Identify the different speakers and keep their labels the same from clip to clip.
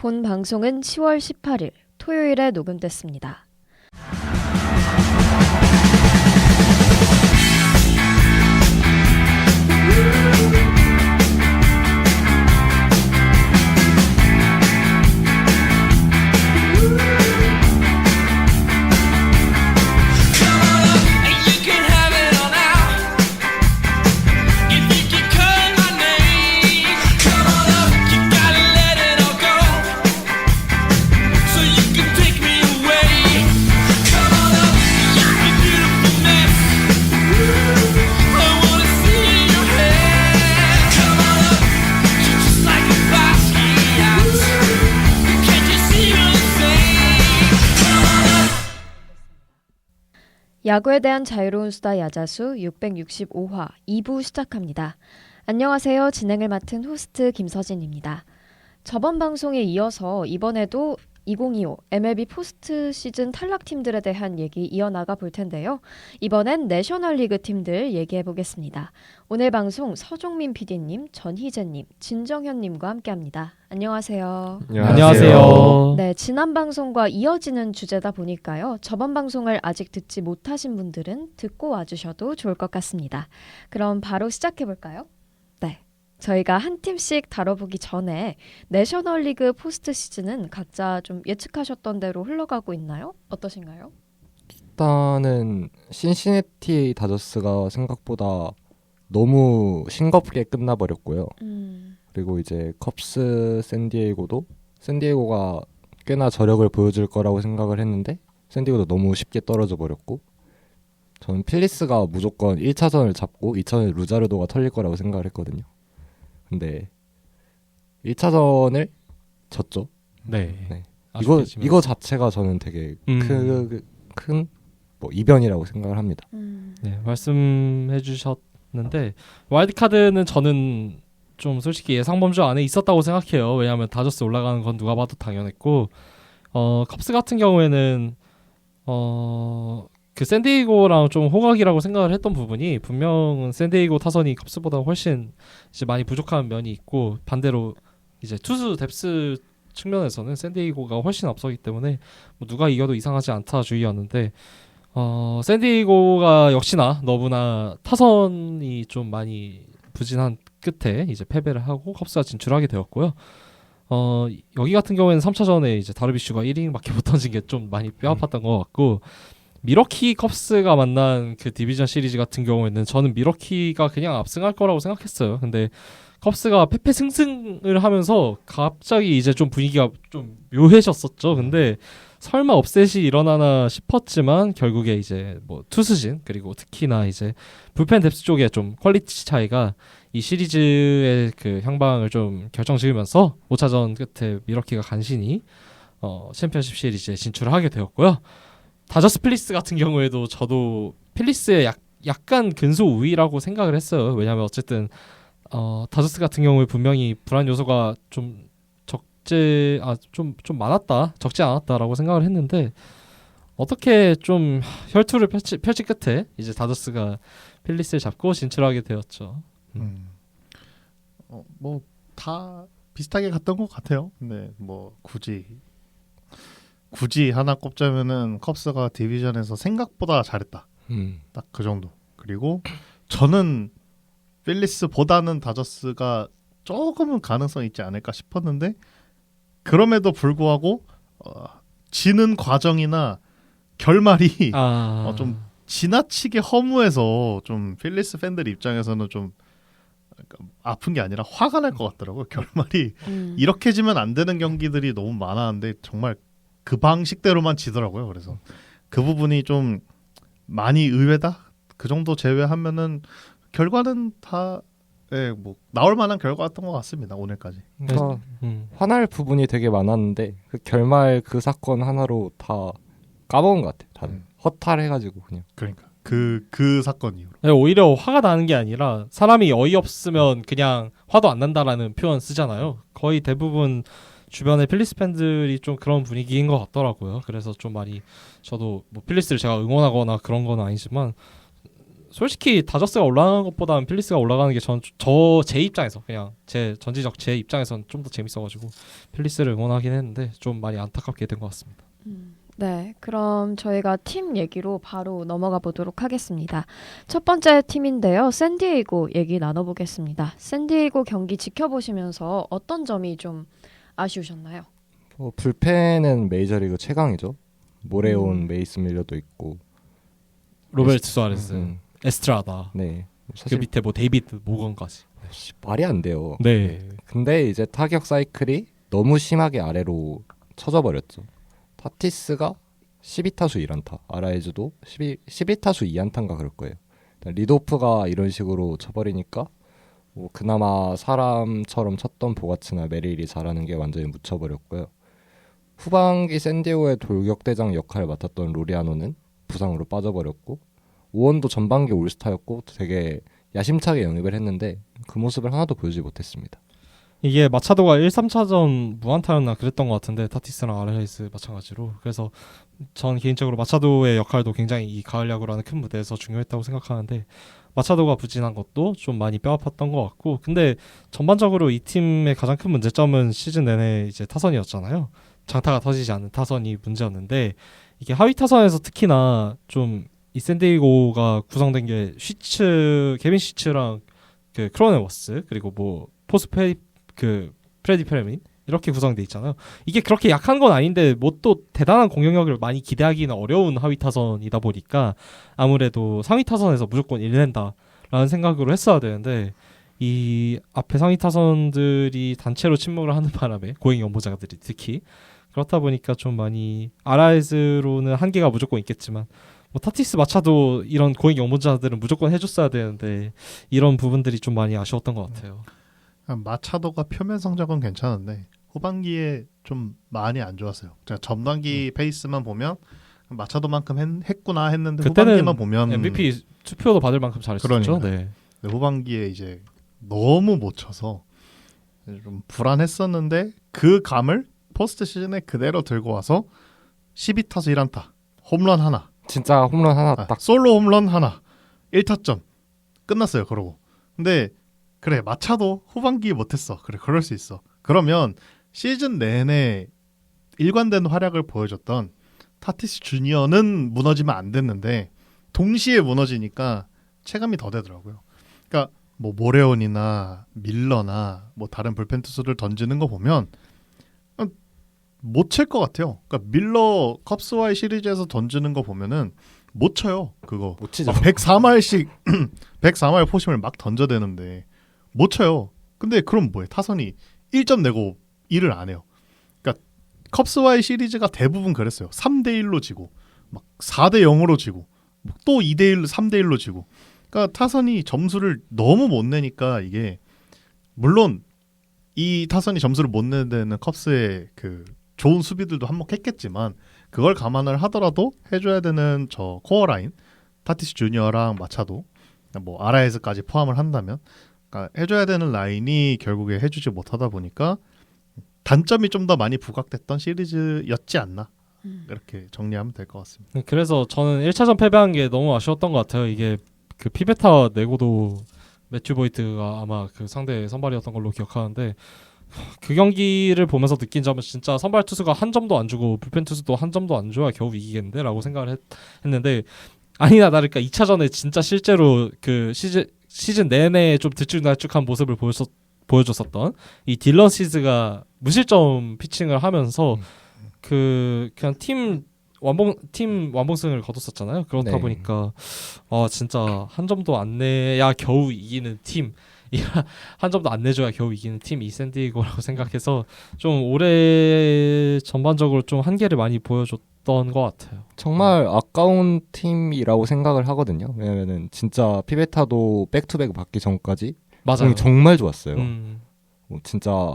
Speaker 1: 본 방송은 10월 18일 토요일에 녹음됐습니다. 야구에 대한 자유로운 수다 야자수 665화 2부 시작합니다. 안녕하세요. 진행을 맡은 호스트 김서진입니다. 저번 방송에 이어서 이번에도 2025 MLB 포스트 시즌 탈락팀들에 대한 얘기 이어나가 볼 텐데요. 이번엔 내셔널리그 팀들 얘기해 보겠습니다. 오늘 방송 서종민 PD님, 전희재님, 진정현님과 함께합니다. 안녕하세요.
Speaker 2: 안녕하세요.
Speaker 1: 네, 지난 방송과 이어지는 주제다 보니까요. 저번 방송을 아직 듣지 못하신 분들은 듣고 와주셔도 좋을 것 같습니다. 그럼 바로 시작해 볼까요? 네. 저희가 한 팀씩 다뤄보기 전에 내셔널리그 포스트 시즌은 각자 좀 예측하셨던 대로 흘러가고 있나요? 어떠신가요?
Speaker 2: 일단은 신시내티 다저스가 생각보다 너무 싱겁게 끝나버렸고요. 그리고 이제 컵스 샌디에이고가 꽤나 저력을 보여줄 거라고 생각을 했는데 샌디에이고도 너무 쉽게 떨어져 버렸고, 저는 필리스가 무조건 1차전을 잡고 2차전에 루자르도가 털릴 거라고 생각을 했거든요. 근데 1차전을 졌죠.
Speaker 3: 네.
Speaker 2: 이거 자체가 저는 되게 큰 이변이라고 생각을 합니다.
Speaker 3: 네, 말씀해 주셨는데 와일드카드는 저는 좀 솔직히 예상 범주 안에 있었다고 생각해요. 왜냐하면 다저스 올라가는 건 누가 봐도 당연했고, 컵스 같은 경우에는 그 샌디에이고랑 좀 호각이라고 생각을 했던 부분이, 분명 샌디에이고 타선이 컵스보다 훨씬 이제 많이 부족한 면이 있고, 반대로 이제 투수 뎁스 측면에서는 샌디에이고가 훨씬 앞서기 때문에 뭐 누가 이겨도 이상하지 않다 주의였는데, 샌디에이고가 역시나 너무나 타선이 좀 많이 부진한 끝에 이제 패배를 하고 컵스가 진출하게 되었고요. 여기 같은 경우에는 3차전에 이제 다르비슈가 1이닝밖에 못 던진 게 좀 많이 뼈아팠던 것 같고, 미러키 컵스가 만난 그 디비전 시리즈 같은 경우에는 저는 미러키가 그냥 압승할 거라고 생각했어요. 근데 컵스가 패패승승을 하면서 갑자기 이제 좀 분위기가 좀 묘해졌었죠. 근데 설마 업셋이 일어나나 싶었지만 결국에 이제 뭐 투수진, 그리고 특히나 이제 불펜 뎁스 쪽에 좀 퀄리티 차이가 이 시리즈의 그 향방을 좀 결정지으면서 5차전 끝에 미러키가 간신히 챔피언십 시리즈에 진출을 하게 되었고요. 다저스 필리스 같은 경우에도 저도 필리스의 약간 근소 우위라고 생각을 했어요. 왜냐하면 어쨌든 다저스 같은 경우에 분명히 불안 요소가 좀 적지 않았다라고 생각을 했는데, 어떻게 좀 혈투를 펼친 끝에 이제 다저스가 필리스를 잡고 진출하게 되었죠.
Speaker 4: 뭐 다 비슷하게 갔던 것 같아요. 근데 뭐 굳이 하나 꼽자면은 컵스가 디비전에서 생각보다 잘했다. 딱 그 정도. 그리고 저는 필리스보다는 다저스가 조금은 가능성이 있지 않을까 싶었는데, 그럼에도 불구하고 지는 과정이나 결말이 좀 지나치게 허무해서 좀 필리스 팬들 입장에서는 좀 아픈 게 아니라 화가 날 것 같더라고요. 결말이 이렇게 지면 안 되는 경기들이 너무 많았는데 정말 그 방식대로만 지더라고요. 그래서 그 부분이 좀 많이 의외다? 그 정도 제외하면은 결과는 다 뭐 나올 만한 결과였던 것 같습니다. 오늘까지.
Speaker 2: 그러니까 화날 부분이 되게 많았는데 그 결말 그 사건 하나로 다 까먹은 것 같아요. 다들 허탈해가지고 그냥.
Speaker 4: 그러니까 그 사건 이후로.
Speaker 3: 네, 오히려 화가 나는 게 아니라 사람이 어이없으면 그냥 화도 안 난다라는 표현 쓰잖아요. 거의 대부분 주변의 필리스 팬들이 좀 그런 분위기인 것 같더라고요. 그래서 좀 많이 저도 뭐 필리스를 제가 응원하거나 그런 건 아니지만 솔직히 다저스가 올라가는 것보다는 필리스가 올라가는 게 제 입장에서 그냥 제 전지적 제 입장에서는 좀 더 재밌어가지고 필리스를 응원하긴 했는데 좀 많이 안타깝게 된 것 같습니다.
Speaker 1: 네, 그럼 저희가 팀 얘기로 바로 넘어가 보도록 하겠습니다. 첫 번째 팀인데요. 샌디에이고 얘기 나눠보겠습니다. 샌디에이고 경기 지켜보시면서 어떤 점이 좀 아쉬우셨나요?
Speaker 2: 불펜은 메이저리그 최강이죠. 모레온, 메이스 밀러도 있고
Speaker 3: 로베르트 수아레스,
Speaker 2: 음.
Speaker 3: 에스트라다,
Speaker 2: 네.
Speaker 3: 그
Speaker 2: 사실
Speaker 3: 밑에 뭐 데이비드 모건까지.
Speaker 2: 말이 안 돼요.
Speaker 3: 네.
Speaker 2: 근데 이제 타격 사이클이 너무 심하게 아래로 쳐져 버렸죠. 타티스가 12타수 1안타, 아라이즈도 11타수 2안타인가 그럴 거예요. 리드오프가 이런 식으로 쳐버리니까 뭐 그나마 사람처럼 쳤던 보가츠나 메릴이 잘하는 게 완전히 묻혀버렸고요. 후반기 샌디에고의 돌격대장 역할을 맡았던 로리아노는 부상으로 빠져버렸고, 오원도 전반기 올스타였고 되게 야심차게 영입을 했는데 그 모습을 하나도 보여주지 못했습니다.
Speaker 3: 이게 마차도가 1, 3차전 무안타였나 그랬던 것 같은데 타티스랑 아라이스 마찬가지로. 그래서 전 개인적으로 마차도의 역할도 굉장히 이 가을 야구라는 큰 무대에서 중요했다고 생각하는데 마차도가 부진한 것도 좀 많이 뼈아팠던 것 같고, 근데 전반적으로 이 팀의 가장 큰 문제점은 시즌 내내 이제 타선이었잖아요. 장타가 터지지 않는 타선이 문제였는데 이게 하위 타선에서 특히나 좀 이 샌디에이고가 구성된 게 케빈 시츠랑 그 크로네워스 그리고 뭐 프레디 페레민 이렇게 구성돼 있잖아요. 이게 그렇게 약한 건 아닌데 뭐 또 대단한 공격력을 많이 기대하기는 어려운 하위 타선이다 보니까 아무래도 상위 타선에서 무조건 일낸다라는 생각으로 했어야 되는데 이 앞에 상위 타선들이 단체로 침묵을 하는 바람에 고행 연보자들이 특히 그렇다 보니까 좀 많이 아라이즈로는 한계가 무조건 있겠지만 뭐 타티스 마차도 이런 고행 연보자들은 무조건 해줬어야 되는데 이런 부분들이 좀 많이 아쉬웠던 것 같아요.
Speaker 4: 마차도가 표면 성적은 괜찮은데 후반기에 좀 많이 안 좋았어요. 제가 전반기 페이스만 보면 마차도만큼 했구나 했는데
Speaker 3: 그때는
Speaker 4: 후반기만 보면
Speaker 3: MVP 투표도 받을 만큼 잘했었죠. 네.
Speaker 4: 후반기에 이제 너무 못 쳐서 좀 불안했었는데 그 감을 포스트 시즌에 그대로 들고 와서 12타수 1안타, 홈런 하나,
Speaker 2: 진짜 홈런 하나 딱
Speaker 4: 솔로 홈런 하나, 1타점 끝났어요. 그러고 근데 그래 마차도 후반기에 못했어. 그래 그럴 수 있어. 그러면 시즌 내내 일관된 활약을 보여줬던 타티스 주니어는 무너지면 안 됐는데 동시에 무너지니까 체감이 더 되더라고요. 그러니까 뭐 모레온이나 밀러나 뭐 다른 불펜 투수들 던지는 거 보면 못 칠 것 같아요. 그러니까 밀러 컵스와의 시리즈에서 던지는 거 보면은 못 쳐요. 그거
Speaker 2: 못 치죠.
Speaker 4: 104마일씩 104마일 포심을 막 던져대는데 못 쳐요. 근데 그럼 뭐해? 타선이 1점 내고 일을 안 해요. 그러니까 컵스와의 시리즈가 대부분 그랬어요. 3대1로 지고 막 4대0으로 지고 또 2대1, 3대1로 지고. 그러니까 타선이 점수를 너무 못 내니까 이게 물론 이 타선이 점수를 못 내는 데는 컵스의 그 좋은 수비들도 한몫했겠지만 그걸 감안을 하더라도 해줘야 되는 저 코어 라인 타티스 주니어랑 마차도 뭐 아라에즈까지 포함을 한다면 그러니까 해줘야 되는 라인이 결국에 해주지 못하다 보니까 단점이 좀 더 많이 부각됐던 시리즈였지 않나 이렇게 정리하면 될 것 같습니다.
Speaker 3: 그래서 저는 1차전 패배한 게 너무 아쉬웠던 것 같아요. 이게 그 피베타 내고도 매튜 보이트가 아마 그 상대 선발이었던 걸로 기억하는데 그 경기를 보면서 느낀 점은 진짜 선발 투수가 한 점도 안 주고 불펜 투수도 한 점도 안 줘야 겨우 이기겠는데 라고 생각을 했는데 아니나 다를까 2차전에 진짜 실제로 그 시즌 내내 좀 들쭉날쭉한 모습을 보여줬었던 이 딜런 시즈가 무실점 피칭을 하면서 그냥 팀 완봉승을 거뒀었잖아요. 그렇다
Speaker 2: 네.
Speaker 3: 보니까 진짜 한 점도 안 내야 겨우 이기는 팀, 한 점도 안 내줘야 겨우 이기는 팀 이 샌디에이고라고 생각해서 좀 올해 전반적으로 좀 한계를 많이 보여줬던 것 같아요.
Speaker 2: 정말 아까운 팀이라고 생각을 하거든요. 왜냐면은 진짜 피베타도 백투백 받기 전까지
Speaker 3: 맞아요.
Speaker 2: 정말 좋았어요.
Speaker 3: 음.
Speaker 2: 진짜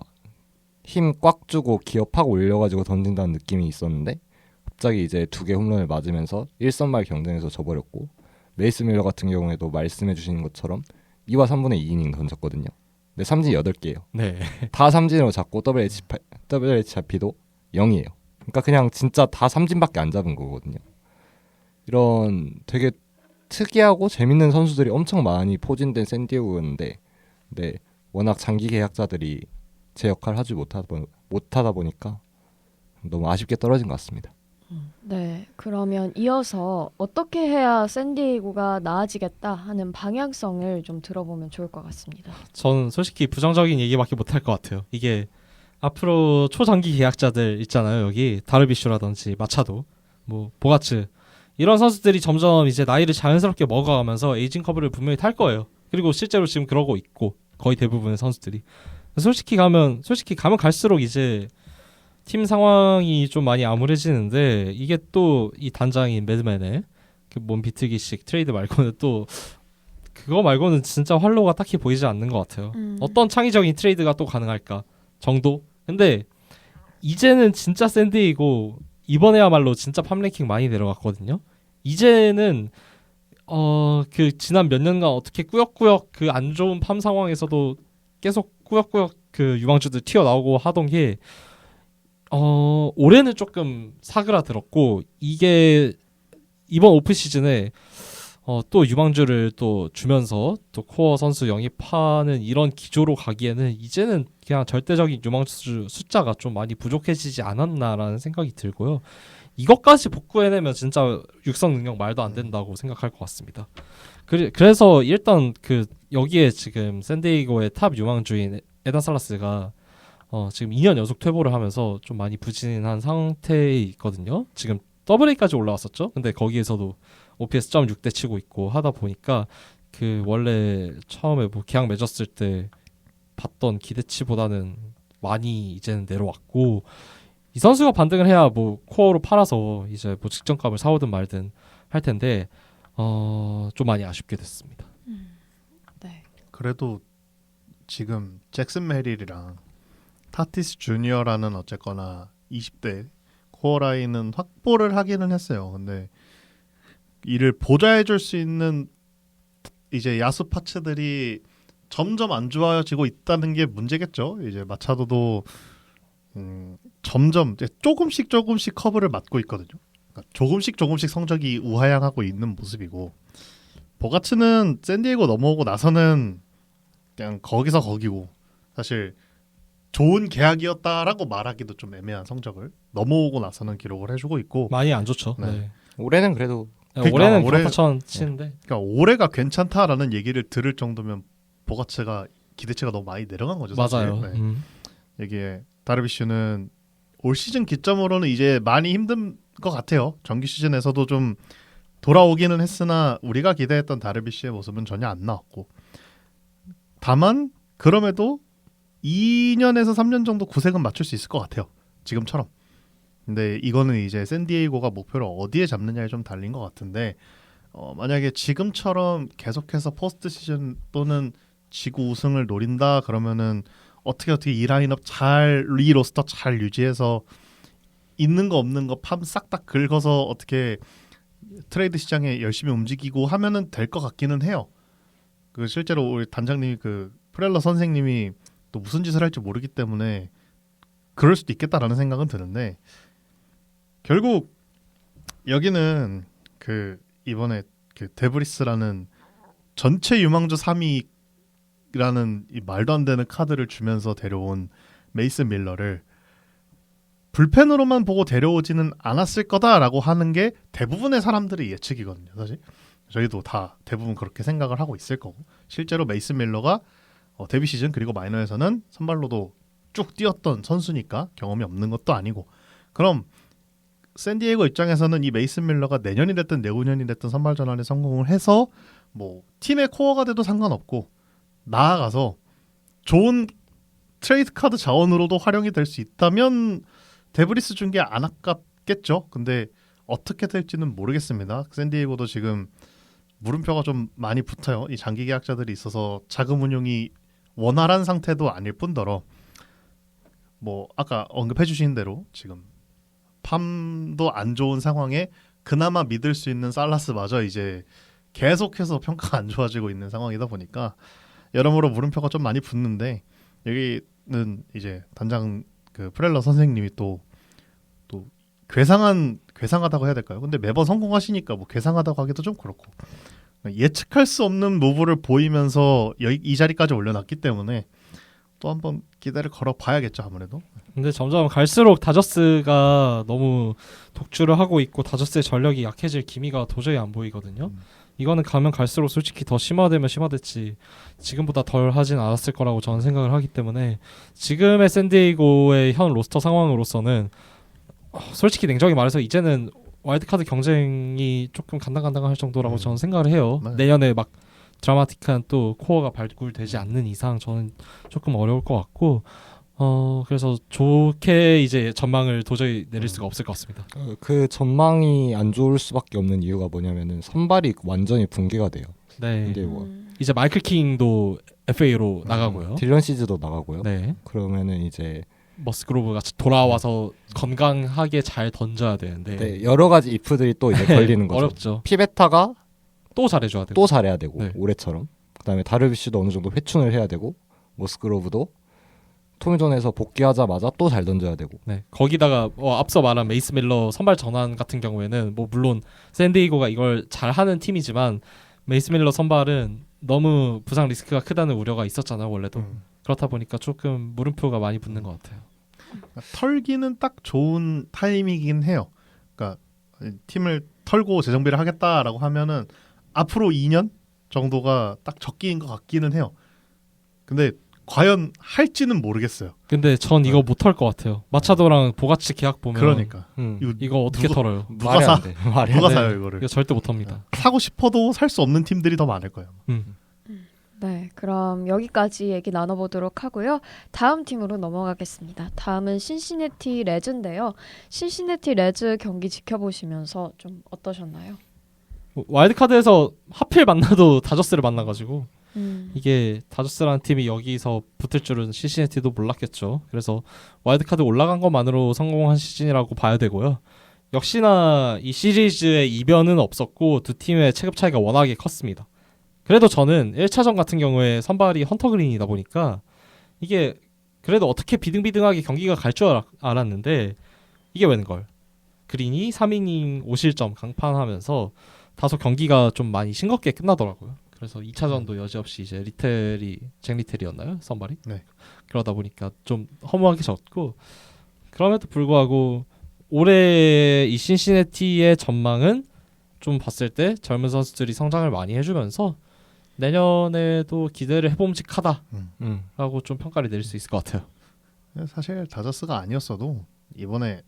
Speaker 2: 힘 꽉 주고 기어 팍 올려가지고 던진다는 느낌이 있었는데 갑자기 이제 2개 홈런을 맞으면서 1선발 경쟁에서 져버렸고 메이스 밀러 같은 경우에도 말씀해 주시는 것처럼 2와 3분의 2이닝 던졌거든요. 근데 삼진 8개예요.
Speaker 3: 네.
Speaker 2: 다 삼진으로 잡고 WH 잡히도 0이에요. 그러니까 그냥 진짜 다 삼진밖에 안 잡은 거거든요. 이런 되게 특이하고 재밌는 선수들이 엄청 많이 포진된 샌디에고였는데, 네, 워낙 장기 계약자들이 제 역할을 하지 못하다 보니까 너무 아쉽게 떨어진 것 같습니다.
Speaker 1: 네, 그러면 이어서 어떻게 해야 샌디에이고가 나아지겠다 하는 방향성을 좀 들어보면 좋을 것 같습니다.
Speaker 3: 저는 솔직히 부정적인 얘기밖에 못할 것 같아요. 이게 앞으로 초장기 계약자들 있잖아요. 여기 다르비슈라든지 마차도, 뭐 보가츠 이런 선수들이 점점 이제 나이를 자연스럽게 먹어가면서 에이징 커브를 분명히 탈 거예요. 그리고 실제로 지금 그러고 있고 거의 대부분의 선수들이 솔직히 가면 갈수록 이제 팀 상황이 좀 많이 암울해지는데 이게 또 이 단장인 매드맨의 그 몸 비트기식 트레이드 말고는 또 그거 말고는 진짜 활로가 딱히 보이지 않는 것 같아요. 어떤 창의적인 트레이드가 또 가능할까 정도? 근데 이제는 진짜 샌디이고 이번에야말로 진짜 팜 랭킹 많이 내려갔거든요. 이제는 그 지난 몇 년간 어떻게 꾸역꾸역 그 안 좋은 팜 상황에서도 계속 꾸역꾸역 그 유망주들 튀어나오고 하던 게 올해는 조금 사그라들었고 이게 이번 오프 시즌에 또 유망주를 또 주면서 또 코어 선수 영입하는 이런 기조로 가기에는 이제는 그냥 절대적인 유망주 숫자가 좀 많이 부족해지지 않았나라는 생각이 들고요. 이것까지 복구해내면 진짜 육성 능력 말도 안 된다고 생각할 것 같습니다. 그래서 일단 그 여기에 지금 샌디에이고의 탑 유망주인 에단 살라스가 지금 2년 연속 퇴보를 하면서 좀 많이 부진한 상태에 있거든요. 지금 더블A까지 올라왔었죠. 근데 거기에서도 OPS 0.6대 치고 있고 하다 보니까 그 원래 처음에 뭐 계약 맺었을 때 봤던 기대치보다는 많이 이제는 내려왔고 이 선수가 반등을 해야 뭐 코어로 팔아서 이제 뭐 직전값을 사오든 말든 할 텐데 좀 많이 아쉽게 됐습니다.
Speaker 1: 네.
Speaker 4: 그래도 지금 잭슨 메릴이랑 타티스 주니어라는 어쨌거나 20대 코어 라인은 확보를 하기는 했어요. 근데 이를 보좌해줄 수 있는 이제 야수 파츠들이 점점 안 좋아지고 있다는 게 문제겠죠. 이제 마차도도 점점 조금씩 커브를 맞고 있거든요. 그러니까 조금씩 성적이 우하향하고 있는 모습이고 보가츠는 샌디에고 넘어오고 나서는 그냥 거기서 거기고 사실 좋은 계약이었다라고 말하기도 좀 애매한 성적을 넘어오고 나서는 기록을 해주고 있고
Speaker 3: 많이 안 좋죠.
Speaker 4: 네.
Speaker 3: 네.
Speaker 2: 올해는 그래도
Speaker 4: 그러니까
Speaker 3: 올해는
Speaker 4: 올해-
Speaker 3: 그렇다천 치는데
Speaker 4: 그러니까 올해가 괜찮다라는 얘기를 들을 정도면 보가츠가 기대치가 너무 많이 내려간 거죠. 사실.
Speaker 3: 맞아요.
Speaker 4: 네. 여기에 다르비슈는 올 시즌 기점으로는 이제 많이 힘든 것 같아요. 정규 시즌에서도 좀 돌아오기는 했으나 우리가 기대했던 다르비슈의 모습은 전혀 안 나왔고 다만 그럼에도 2년에서 3년 정도 구색은 맞출 수 있을 것 같아요. 지금처럼. 근데 이거는 이제 샌디에이고가 목표를 어디에 잡느냐에 좀 달린 것 같은데 만약에 지금처럼 계속해서 포스트 시즌 또는 지구 우승을 노린다 그러면은 어떻게 이 라인업 이 로스터 잘 유지해서 있는 거 없는 거 팜 싹 다 긁어서 어떻게 트레이드 시장에 열심히 움직이고 하면은 될 것 같기는 해요. 그 실제로 우리 단장님이 그 프렐러 선생님이 또 무슨 짓을 할지 모르기 때문에 그럴 수도 있겠다라는 생각은 드는데 결국 여기는 그 이번에 그 데브리스라는 전체 유망주 3위라는 이 말도 안 되는 카드를 주면서 데려온 메이슨 밀러를 불펜으로만 보고 데려오지는 않았을 거다라고 하는 게 대부분의 사람들의 예측이거든요. 사실 저희도 다 대부분 그렇게 생각을 하고 있을 거고 실제로 메이슨 밀러가 데뷔 시즌 그리고 마이너에서는 선발로도 쭉 뛰었던 선수니까 경험이 없는 것도 아니고 그럼 샌디에이고 입장에서는 이 메이슨 밀러가 내년이 됐든 내후년이 됐든 선발 전환에 성공을 해서 뭐 팀의 코어가 돼도 상관없고 나아가서 좋은 트레이드 카드 자원으로도 활용이 될 수 있다면 데브리스 준 게 안 아깝겠죠. 근데 어떻게 될지는 모르겠습니다. 샌디에이고도 지금 물음표가 좀 많이 붙어요. 이 장기 계약자들이 있어서 자금 운용이 원활한 상태도 아닐 뿐더러 뭐 아까 언급해 주신 대로 지금 팜도 안 좋은 상황에 그나마 믿을 수 있는 살라스마저 이제 계속해서 평가가 안 좋아지고 있는 상황이다 보니까 여러모로 물음표가 좀 많이 붙는데 여기는 이제 단장 그 프렐러 선생님이 또 괴상하다고 해야 될까요? 근데 매번 성공하시니까 뭐 괴상하다고 하기도 좀 그렇고 예측할 수 없는 무브를 보이면서 이 자리까지 올려놨기 때문에 또 한번 기대를 걸어봐야겠죠 아무래도.
Speaker 3: 근데 점점 갈수록 다저스가 너무 독주를 하고 있고 다저스의 전력이 약해질 기미가 도저히 안 보이거든요. 이거는 가면 갈수록 솔직히 더 심화되면 심화됐지 지금보다 덜 하진 않았을 거라고 저는 생각을 하기 때문에 지금의 샌디에이고의 현 로스터 상황으로서는 솔직히 냉정히 말해서 이제는 와일드카드 경쟁이 조금 간당간당할 정도라고 저는 생각을 해요.
Speaker 4: 네.
Speaker 3: 내년에 막 드라마틱한 또 코어가 발굴되지 않는 이상 저는 조금 어려울 것 같고 그래서 좋게 이제 전망을 도저히 내릴 수가 없을 것 같습니다.
Speaker 2: 그 전망이 안 좋을 수밖에 없는 이유가 뭐냐면은 선발이 완전히 붕괴가 돼요.
Speaker 3: 네.
Speaker 2: 근데 뭐
Speaker 3: 이제 마이클 킹도 FA로 나가고요.
Speaker 2: 딜런 시즈도 나가고요.
Speaker 3: 네.
Speaker 2: 그러면은 이제
Speaker 3: 머스그로브가 돌아와서 건강하게 잘 던져야 되는데
Speaker 2: 네, 여러 가지 이프들이 또 이제 걸리는 거죠.
Speaker 3: 어렵죠.
Speaker 2: 피베타가
Speaker 3: 또 잘해줘야 되고
Speaker 2: 또 잘해야 되고
Speaker 3: 네.
Speaker 2: 올해처럼. 그다음에 다르비쉬도 어느 정도 회춘을 해야 되고 머스그로브도 토미존에서 복귀하자마자 또 잘 던져야 되고.
Speaker 3: 네. 거기다가 앞서 말한 메이스 밀러 선발 전환 같은 경우에는 뭐 물론 샌디에이고가 이걸 잘하는 팀이지만 메이스 밀러 선발은 너무 부상 리스크가 크다는 우려가 있었잖아요 원래도. 그렇다 보니까 조금 물음표가 많이 붙는 것 같아요.
Speaker 4: 털기는 딱 좋은 타이밍이긴 해요. 그러니까 팀을 털고 재정비를 하겠다라고 하면은 앞으로 2년 정도가 딱 적기인 것 같기는 해요. 근데 과연 할지는 모르겠어요.
Speaker 3: 근데 전 이거 못할 것 같아요. 마차도랑 보가치 계약 보면
Speaker 4: 그러니까
Speaker 3: 이거 어떻게 털어요?
Speaker 4: 누가
Speaker 2: 말이
Speaker 4: 사?
Speaker 2: 안 돼. 말이 안
Speaker 4: 누가
Speaker 2: 돼.
Speaker 4: 사요 이거를?
Speaker 3: 이거 절대 못합니다.
Speaker 4: 사고 싶어도 살 수 없는 팀들이 더 많을 거예요.
Speaker 1: 네, 그럼 여기까지 얘기 나눠보도록 하고요. 다음 팀으로 넘어가겠습니다. 다음은 신시내티 레즈인데요. 신시내티 레즈 경기 지켜보시면서 좀 어떠셨나요?
Speaker 3: 와일드카드에서 하필 만나도 다저스를 만나가지고
Speaker 1: 음.
Speaker 3: 이게 다저스라는 팀이 여기서 붙을 줄은 시시네티도 몰랐겠죠. 그래서 와일드카드 올라간 것만으로 성공한 시즌이라고 봐야 되고요. 역시나 이 시리즈의 이변은 없었고 두 팀의 체급 차이가 워낙에 컸습니다. 그래도 저는 1차전 같은 경우에 선발이 헌터 그린이다 보니까 이게 그래도 어떻게 비등비등하게 경기가 갈 줄 알았는데 이게 웬걸. 그린이 3이닝 5실점 강판하면서 다소 경기가 좀 많이 싱겁게 끝나더라고요. 그래서 2차전도 여지없이 이제 잭 리텔이었나요? 선발이?
Speaker 4: 네.
Speaker 3: 그러다 보니까 좀 허무하게 졌고 그럼에도 불구하고 올해 이 신시내티의 전망은 좀 봤을 때 젊은 선수들이 성장을 많이 해주면서 내년에도 기대를 해봄직하다라고 좀 평가를 내릴 수 있을 것 같아요.
Speaker 4: 사실 다저스가 아니었어도 이번에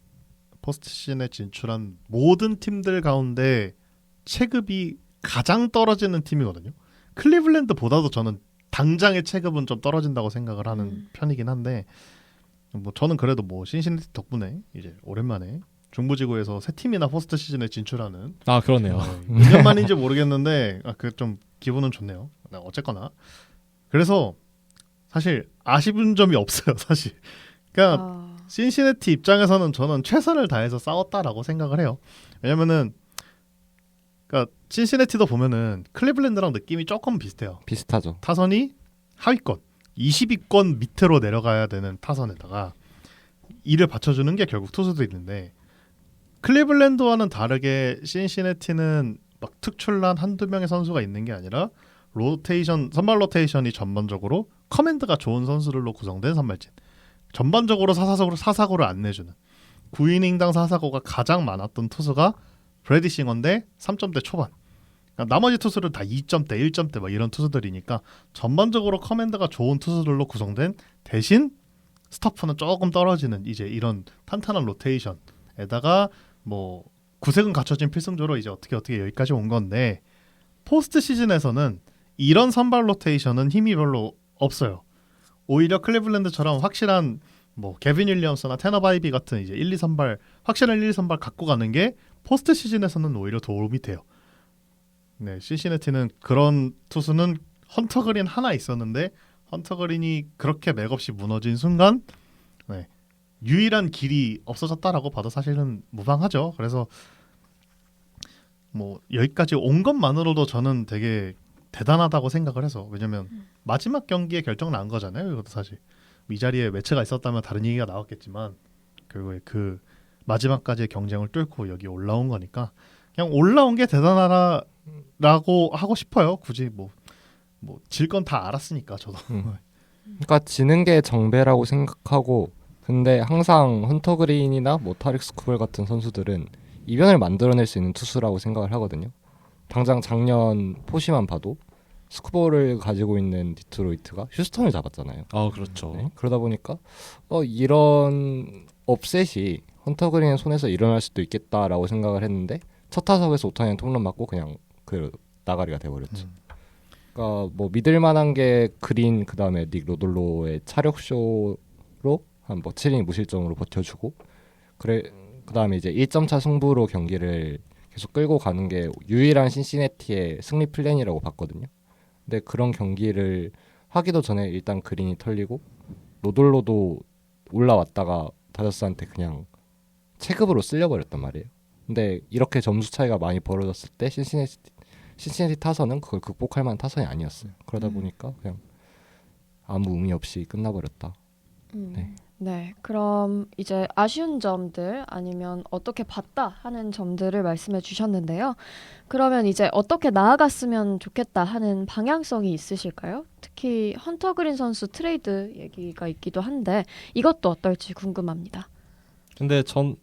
Speaker 4: 포스트 시즌에 진출한 모든 팀들 가운데 체급이 가장 떨어지는 팀이거든요. 클리블랜드보다도 저는 당장의 체급은 좀 떨어진다고 생각을 하는 편이긴 한데 뭐 저는 그래도 뭐 신시내티 덕분에 이제 오랜만에 중부지구에서 세 팀이나 포스트 시즌에 진출하는
Speaker 3: 그러네요.
Speaker 4: 몇 년 만인지 모르겠는데 그 좀 기분은 좋네요. 어쨌거나 그래서 사실 아쉬운 점이 없어요. 사실 그러니까 신시내티 입장에서는 저는 최선을 다해서 싸웠다라고 생각을 해요. 왜냐면은 그러니까 신시내티도 보면은 클리블랜드랑 느낌이 조금 비슷해요.
Speaker 2: 비슷하죠.
Speaker 4: 타선이 하위권 20위권 밑으로 내려가야 되는 타선에다가 이를 받쳐주는 게 결국 투수들인데 클리블랜드와는 다르게 신시내티는 막 특출난 한두 명의 선수가 있는 게 아니라 선발 로테이션이 전반적으로 커맨드가 좋은 선수들로 구성된 선발진. 전반적으로 사사고를 안 내주는 9이닝당 사사고가 가장 많았던 투수가 브래디 싱어인데 3점대 초반. 그러니까 나머지 투수는 다 2점대, 1점대 막 이런 투수들이니까 전반적으로 커맨드가 좋은 투수들로 구성된 대신 스타프는 조금 떨어지는 이제 이런 탄탄한 로테이션에다가 뭐 구색은 갖춰진 필승조로 이제 어떻게 여기까지 온 건데 포스트 시즌에서는 이런 선발 로테이션은 힘이 별로 없어요. 오히려 클리블랜드처럼 확실한 뭐 개빈 윌리엄스나 테너 바이비 같은 이제 1, 2선발 확실한 1, 2선발 갖고 가는 게 포스트 시즌에서는 오히려 도움이 돼요. 네, 신시내티는 그런 투수는 헌터 그린 하나 있었는데 헌터 그린이 그렇게 맥없이 무너진 순간 네, 유일한 길이 없어졌다라고 봐도 사실은 무방하죠. 그래서 뭐 여기까지 온 것만으로도 저는 되게 대단하다고 생각을 해서 왜냐면 마지막 경기에 결정 난 거잖아요. 이것도 사실 이 자리에 매체가 있었다면 다른 얘기가 나왔겠지만 결국에 그 마지막까지의 경쟁을 뚫고 여기 올라온 거니까 그냥 올라온 게 대단하다 라고 하고 싶어요. 굳이 뭐 질 건 다 알았으니까 저도.
Speaker 2: 그러니까 지는 게 정배라고 생각하고 근데 항상 헌터 그린이나 뭐 타릭 스쿠벨 같은 선수들은 이변을 만들어낼 수 있는 투수라고 생각을 하거든요. 당장 작년 포시만 봐도 스쿠볼을 가지고 있는 디트로이트가 휴스턴을 잡았잖아요.
Speaker 3: 그렇죠.
Speaker 2: 네, 그러다 보니까 이런 업셋이 헌터 그린의 손에서 일어날 수도 있겠다라고 생각을 했는데 첫 타석에서 오타니는 홈런 맞고 그냥 그 나가리가 돼버렸죠. 그러니까 뭐 믿을 만한 게 그린 그다음에 닉 로돌로의 차력쇼로 한 뭐 7이닝 무실점으로 버텨주고 그다음에 이제 1점 차 승부로 경기를 계속 끌고 가는 게 유일한 신시내티의 승리 플랜이라고 봤거든요. 근데 그런 경기를 하기도 전에 일단 그린이 털리고 로돌로도 올라왔다가 다저스한테 그냥 체급으로 쓸려버렸단 말이에요. 근데 이렇게 점수 차이가 많이 벌어졌을 때 신시내티 타선은 그걸 극복할 만한 타선이 아니었어요. 그러다 보니까 그냥 아무 의미 없이 끝나버렸다. 네.
Speaker 1: 네, 그럼 이제 아쉬운 점들 아니면 어떻게 봤다 하는 점들을 말씀해 주셨는데요. 그러면 이제 어떻게 나아갔으면 좋겠다 하는 방향성이 있으실까요? 특히 헌터 그린 선수 트레이드 얘기가 있기도 한데 이것도 어떨지 궁금합니다.
Speaker 3: 근데 전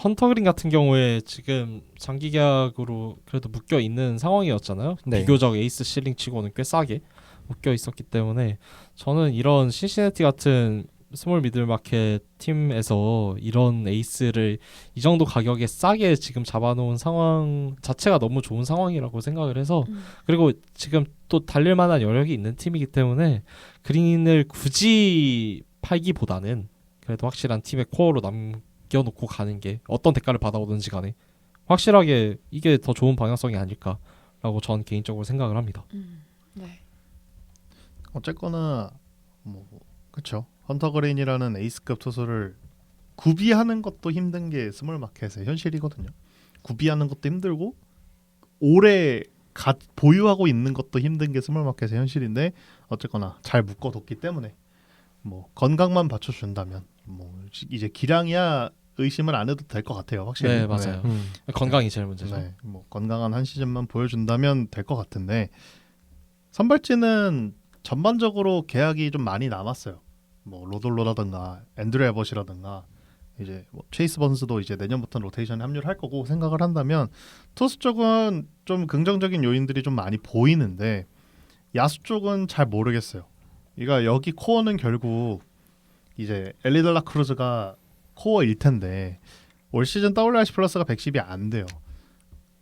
Speaker 3: 헌터 그린 같은 경우에 지금 장기 계약으로 그래도 묶여 있는 상황이었잖아요.
Speaker 2: 네.
Speaker 3: 비교적 에이스 실링 치고는 꽤 싸게 묶여 있었기 때문에 저는 이런 신시내티 같은 스몰 미들 마켓 팀에서 이런 에이스를 이 정도 가격에 싸게 지금 잡아놓은 상황 자체가 너무 좋은 상황이라고 생각을 해서 그리고 지금 또 달릴 만한 여력이 있는 팀이기 때문에 그린을 굳이 팔기보다는 그래도 확실한 팀의 코어로 남겨놓고 가는 게 어떤 대가를 받아오든지 간에 확실하게 이게 더 좋은 방향성이 아닐까라고 전 개인적으로 생각을 합니다.
Speaker 1: 네.
Speaker 4: 어쨌거나 뭐 그렇죠. 헌터 그린이라는 에이스급 투수를 구비하는 것도 힘든 게 스몰 마켓의 현실이거든요. 구비하는 것도 힘들고 오래 보유하고 있는 것도 힘든 게 스몰 마켓의 현실인데 어쨌거나 잘 묶어뒀기 때문에 뭐 건강만 받쳐준다면 뭐 이제 기량이야 의심을 안 해도 될 것 같아요. 확실히.
Speaker 3: 네, 맞아요. 건강이 제일 문제죠.
Speaker 4: 네, 뭐 건강한 한 시즌만 보여준다면 될 것 같은데 선발진은 전반적으로 계약이 좀 많이 남았어요. 뭐 로돌로라든가 앤드류 에버시라든가 이제 뭐 체이스 번스도 이제 내년부터는 로테이션에 합류를 할 거고 생각을 한다면 투수 쪽은 좀 긍정적인 요인들이 좀 많이 보이는데 야수 쪽은 잘 모르겠어요. 그러니까 여기 코어는 결국 이제 엘리 델라 크루즈가 코어일 텐데 올 시즌 WRC 플러스가 110이 안 돼요.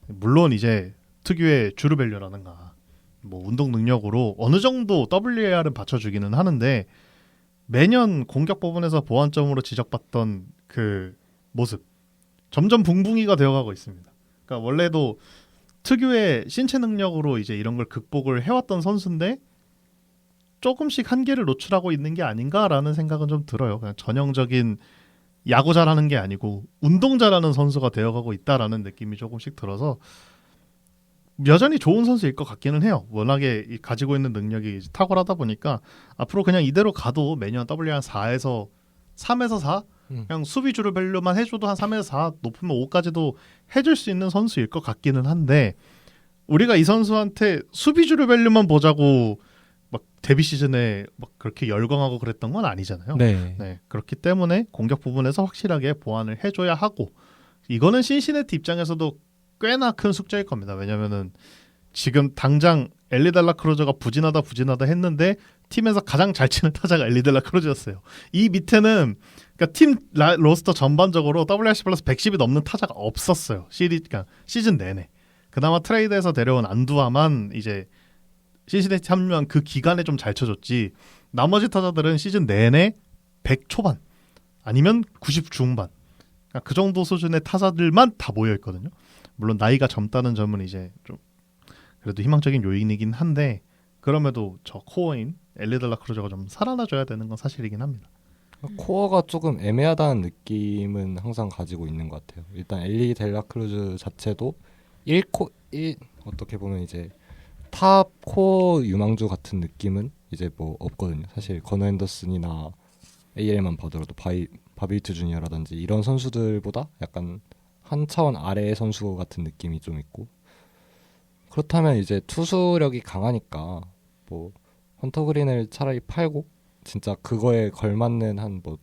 Speaker 4: 물론 이제 특유의 주루 밸류라든가 뭐 운동 능력으로 어느 정도 WAR은 받쳐주기는 하는데 매년 공격 부분에서 보완점으로 지적받던 그 모습 점점 붕붕이가 되어가고 있습니다. 그러니까 원래도 특유의 신체 능력으로 이제 이런 걸 극복을 해왔던 선수인데 조금씩 한계를 노출하고 있는 게 아닌가라는 생각은 좀 들어요. 그냥 전형적인 야구 잘하는 게 아니고 운동 잘하는 선수가 되어가고 있다라는 느낌이 조금씩 들어서 여전히 좋은 선수일 것 같기는 해요. 워낙에 가지고 있는 능력이 탁월하다 보니까 앞으로 그냥 이대로 가도 매년 WR 한 4에서 3에서 4 그냥 수비주를 밸류만 해줘도 한 3에서 4 높으면 5까지도 해줄 수 있는 선수일 것 같기는 한데 우리가 이 선수한테 수비주를 밸류만 보자고 막 데뷔 시즌에 막 그렇게 열광하고 그랬던 건 아니잖아요.
Speaker 3: 네.
Speaker 4: 네, 그렇기 때문에 공격 부분에서 확실하게 보완을 해줘야 하고 이거는 신시내티 입장에서도 꽤나 큰 숙제일 겁니다. 왜냐면은 지금 당장 엘리 델라 크루저가 부진하다 했는데 팀에서 가장 잘 치는 타자가 엘리 델라 크루저였어요. 이 밑에는 그러니까 팀 로스터 전반적으로 WRC 플러스 110이 넘는 타자가 없었어요. 그러니까 시즌 내내. 그나마 트레이드에서 데려온 안두아만 이제 신시내티 합류한 그 기간에 좀 잘 쳐줬지. 나머지 타자들은 시즌 내내 100 초반 아니면 90 중반. 그러니까 그 정도 수준의 타자들만 다 모여 있거든요. 물론 나이가 젊다는 점은 이제 좀 그래도 희망적인 요인이긴 한데 그럼에도 저 코어인 엘리 델라 크루저가 좀 살아나줘야 되는 건 사실이긴 합니다.
Speaker 2: 코어가 조금 애매하다는 느낌은 항상 가지고 있는 것 같아요. 일단 엘리 델라 크루즈 자체도 어떻게 보면 이제 탑 코어 유망주 같은 느낌은 이제 뭐 없거든요. 사실 건어 앤더슨이나 AL만 봐더라도 바빌트 주니어라든지 이런 선수들보다 약간 한 차원 아래의 선수 같은 느낌이 좀 있고 그렇다면 이제 투수력이 강하니까 뭐 헌터 그린을 차라리 팔고 진짜 그거에 걸맞는 한 뭐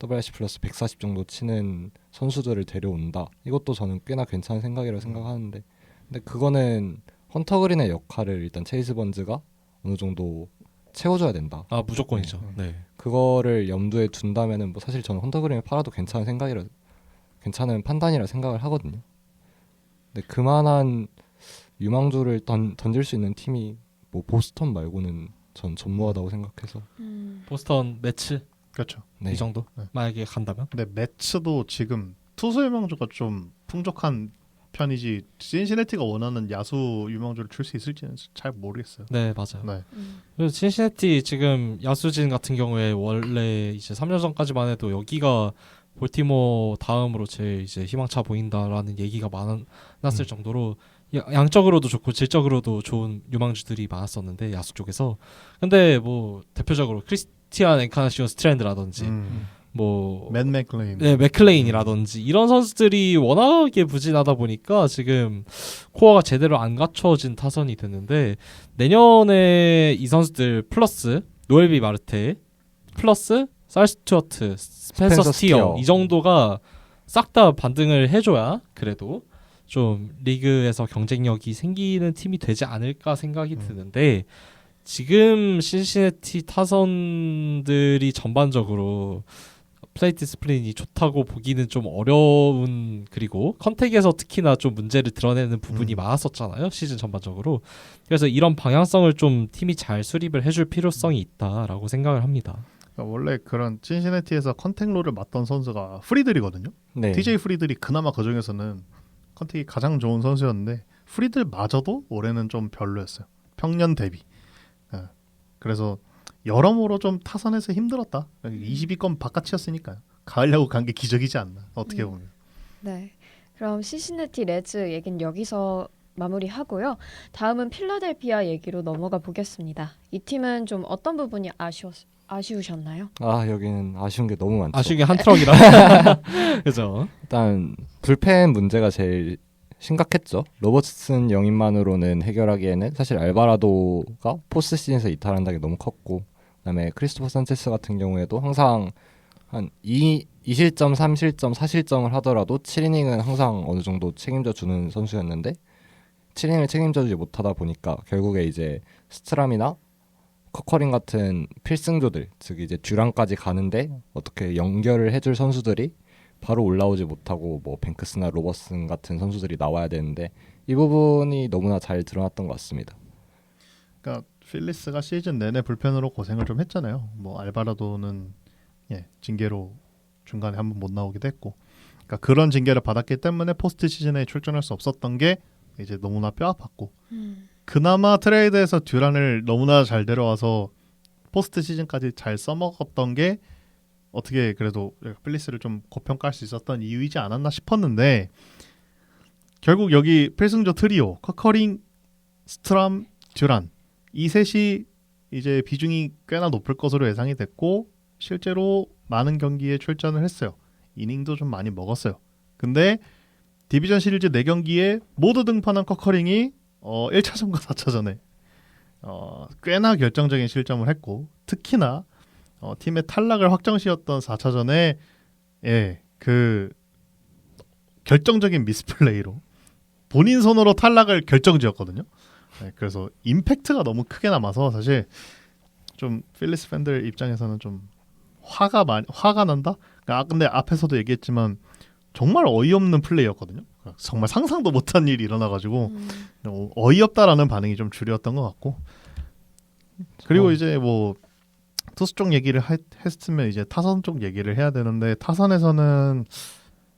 Speaker 2: WRC 플러스 140 정도 치는 선수들을 데려온다. 이것도 저는 꽤나 괜찮은 생각이라고 생각하는데, 근데 그거는 헌터 그린의 역할을 일단 체이스 번즈가 어느 정도 채워줘야 된다.
Speaker 3: 아 무조건이죠. 네.
Speaker 2: 그거를 염두에 둔다면은 뭐 사실 저는 헌터 그린을 팔아도 괜찮은 판단이라 생각을 하거든요. 근데 그만한 유망주를 던질 수 있는 팀이 뭐 보스턴 말고는 전 전무하다고 생각해서.
Speaker 3: 보스턴 매츠
Speaker 4: 그렇죠.
Speaker 2: 네.
Speaker 3: 이 정도
Speaker 4: 네.
Speaker 3: 만약에 간다면.
Speaker 4: 근데 매츠도 지금 투수 유망주가 좀 풍족한 편이지 신시내티가 원하는 야수 유망주를 줄 수 있을지는 잘 모르겠어요.
Speaker 3: 네 맞아요.
Speaker 4: 네.
Speaker 3: 그래서 신시내티 지금 야수진 같은 경우에 원래 이제 3년 전까지만 해도 여기가 볼티모어 다음으로 제일 이제 희망차 보인다라는 얘기가 많았을 정도로 양적으로도 좋고 질적으로도 좋은 유망주들이 많았었는데 야수 쪽에서. 근데 뭐 대표적으로 크리스티안 엔카나시오 스트랜드라든지 뭐
Speaker 4: 맨 맥클레인.
Speaker 3: 네, 맥클레인이라든지 이런 선수들이 워낙에 부진하다 보니까 지금 코어가 제대로 안 갖춰진 타선이 됐는데, 내년에 이 선수들 플러스 노엘비 마르테 플러스 살 스튜어트, 스펜서 스티어 이 정도가 싹 다 반등을 해줘야 그래도 좀 리그에서 경쟁력이 생기는 팀이 되지 않을까 생각이 드는데, 지금 신시내티 타선들이 전반적으로 플레이 디스플레인이 좋다고 보기는 좀 어려운, 그리고 컨택에서 특히나 좀 문제를 드러내는 부분이 많았었잖아요, 시즌 전반적으로. 그래서 이런 방향성을 좀 팀이 잘 수립을 해줄 필요성이 있다라고 생각을 합니다.
Speaker 4: 그러니까 원래 그런 신시내티에서 컨택롤을 맡던 선수가 프리들이거든요.
Speaker 2: 네.
Speaker 4: TJ 프리들이 그나마 그 중에서는 컨택이 가장 좋은 선수였는데 프리들마저도 올해는 좀 별로였어요. 평년 대비. 그래서 여러모로 좀 타선에서 힘들었다. 22건 바깥이었으니까요. 가을 야구 간 게 기적이지 않나. 어떻게 보면.
Speaker 1: 네. 그럼 시시내티 레즈 얘긴 여기서 마무리하고요. 다음은 필라델피아 얘기로 넘어가 보겠습니다. 이 팀은 좀 어떤 부분이 아쉬우셨나요?
Speaker 2: 여기는 아쉬운 게 너무 많죠.
Speaker 3: 아쉬운 게 한 트럭이라. 그죠?
Speaker 2: 일단 불펜 문제가 제일 심각했죠. 로버트슨 영입만으로는 해결하기에는 사실 알바라도가 포스트 시즌에서 이탈한다는 게 너무 컸고, 그다음에 크리스토퍼 산체스 같은 경우에도 항상 한 2실점, 3실점, 4실점을 하더라도 7이닝은 항상 어느 정도 책임져 주는 선수였는데 7이닝을 책임져 주지 못하다 보니까 결국에 이제 스트람이나 커커링 같은 필승조들, 즉 이제 듀란까지 가는데 어떻게 연결을 해줄 선수들이 바로 올라오지 못하고 뭐 뱅크스나 로버슨 같은 선수들이 나와야 되는데 이 부분이 너무나 잘 드러났던 것 같습니다.
Speaker 4: 그러니까 필리스가 시즌 내내 불펜으로 고생을 좀 했잖아요. 뭐 알바라도는 징계로 중간에 한번 못 나오기도 했고, 그러니까 그런 징계를 받았기 때문에 포스트 시즌에 출전할 수 없었던 게 이제 너무나 뼈아팠고, 그나마 트레이드에서 듀란을 너무나 잘 데려와서 포스트 시즌까지 잘 써먹었던 게 어떻게 그래도 필리스를 좀 고평가할 수 있었던 이유이지 않았나 싶었는데, 결국 여기 필승조 트리오 커커링, 스트람, 듀란 이 셋이 이제 비중이 꽤나 높을 것으로 예상이 됐고 실제로 많은 경기에 출전을 했어요. 이닝도 좀 많이 먹었어요. 근데 디비전 시리즈 4경기에 모두 등판한 커커링이 1차전과 4차전에 꽤나 결정적인 실점을 했고, 특히나 팀의 탈락을 확정시켰던 4차전에 그 결정적인 미스플레이로 본인 손으로 탈락을 결정지었거든요. 그래서 임팩트가 너무 크게 남아서 사실 좀 필리스 팬들 입장에서는 좀 화가 난다. 근데 앞에서도 얘기했지만 정말 어이없는 플레이였거든요. 정말 상상도 못한 일이 일어나가지고 어이없다라는 반응이 좀 줄이었던 것 같고, 그리고 이제 뭐 투수 쪽 얘기를 했으면 이제 타선 쪽 얘기를 해야 되는데, 타선에서는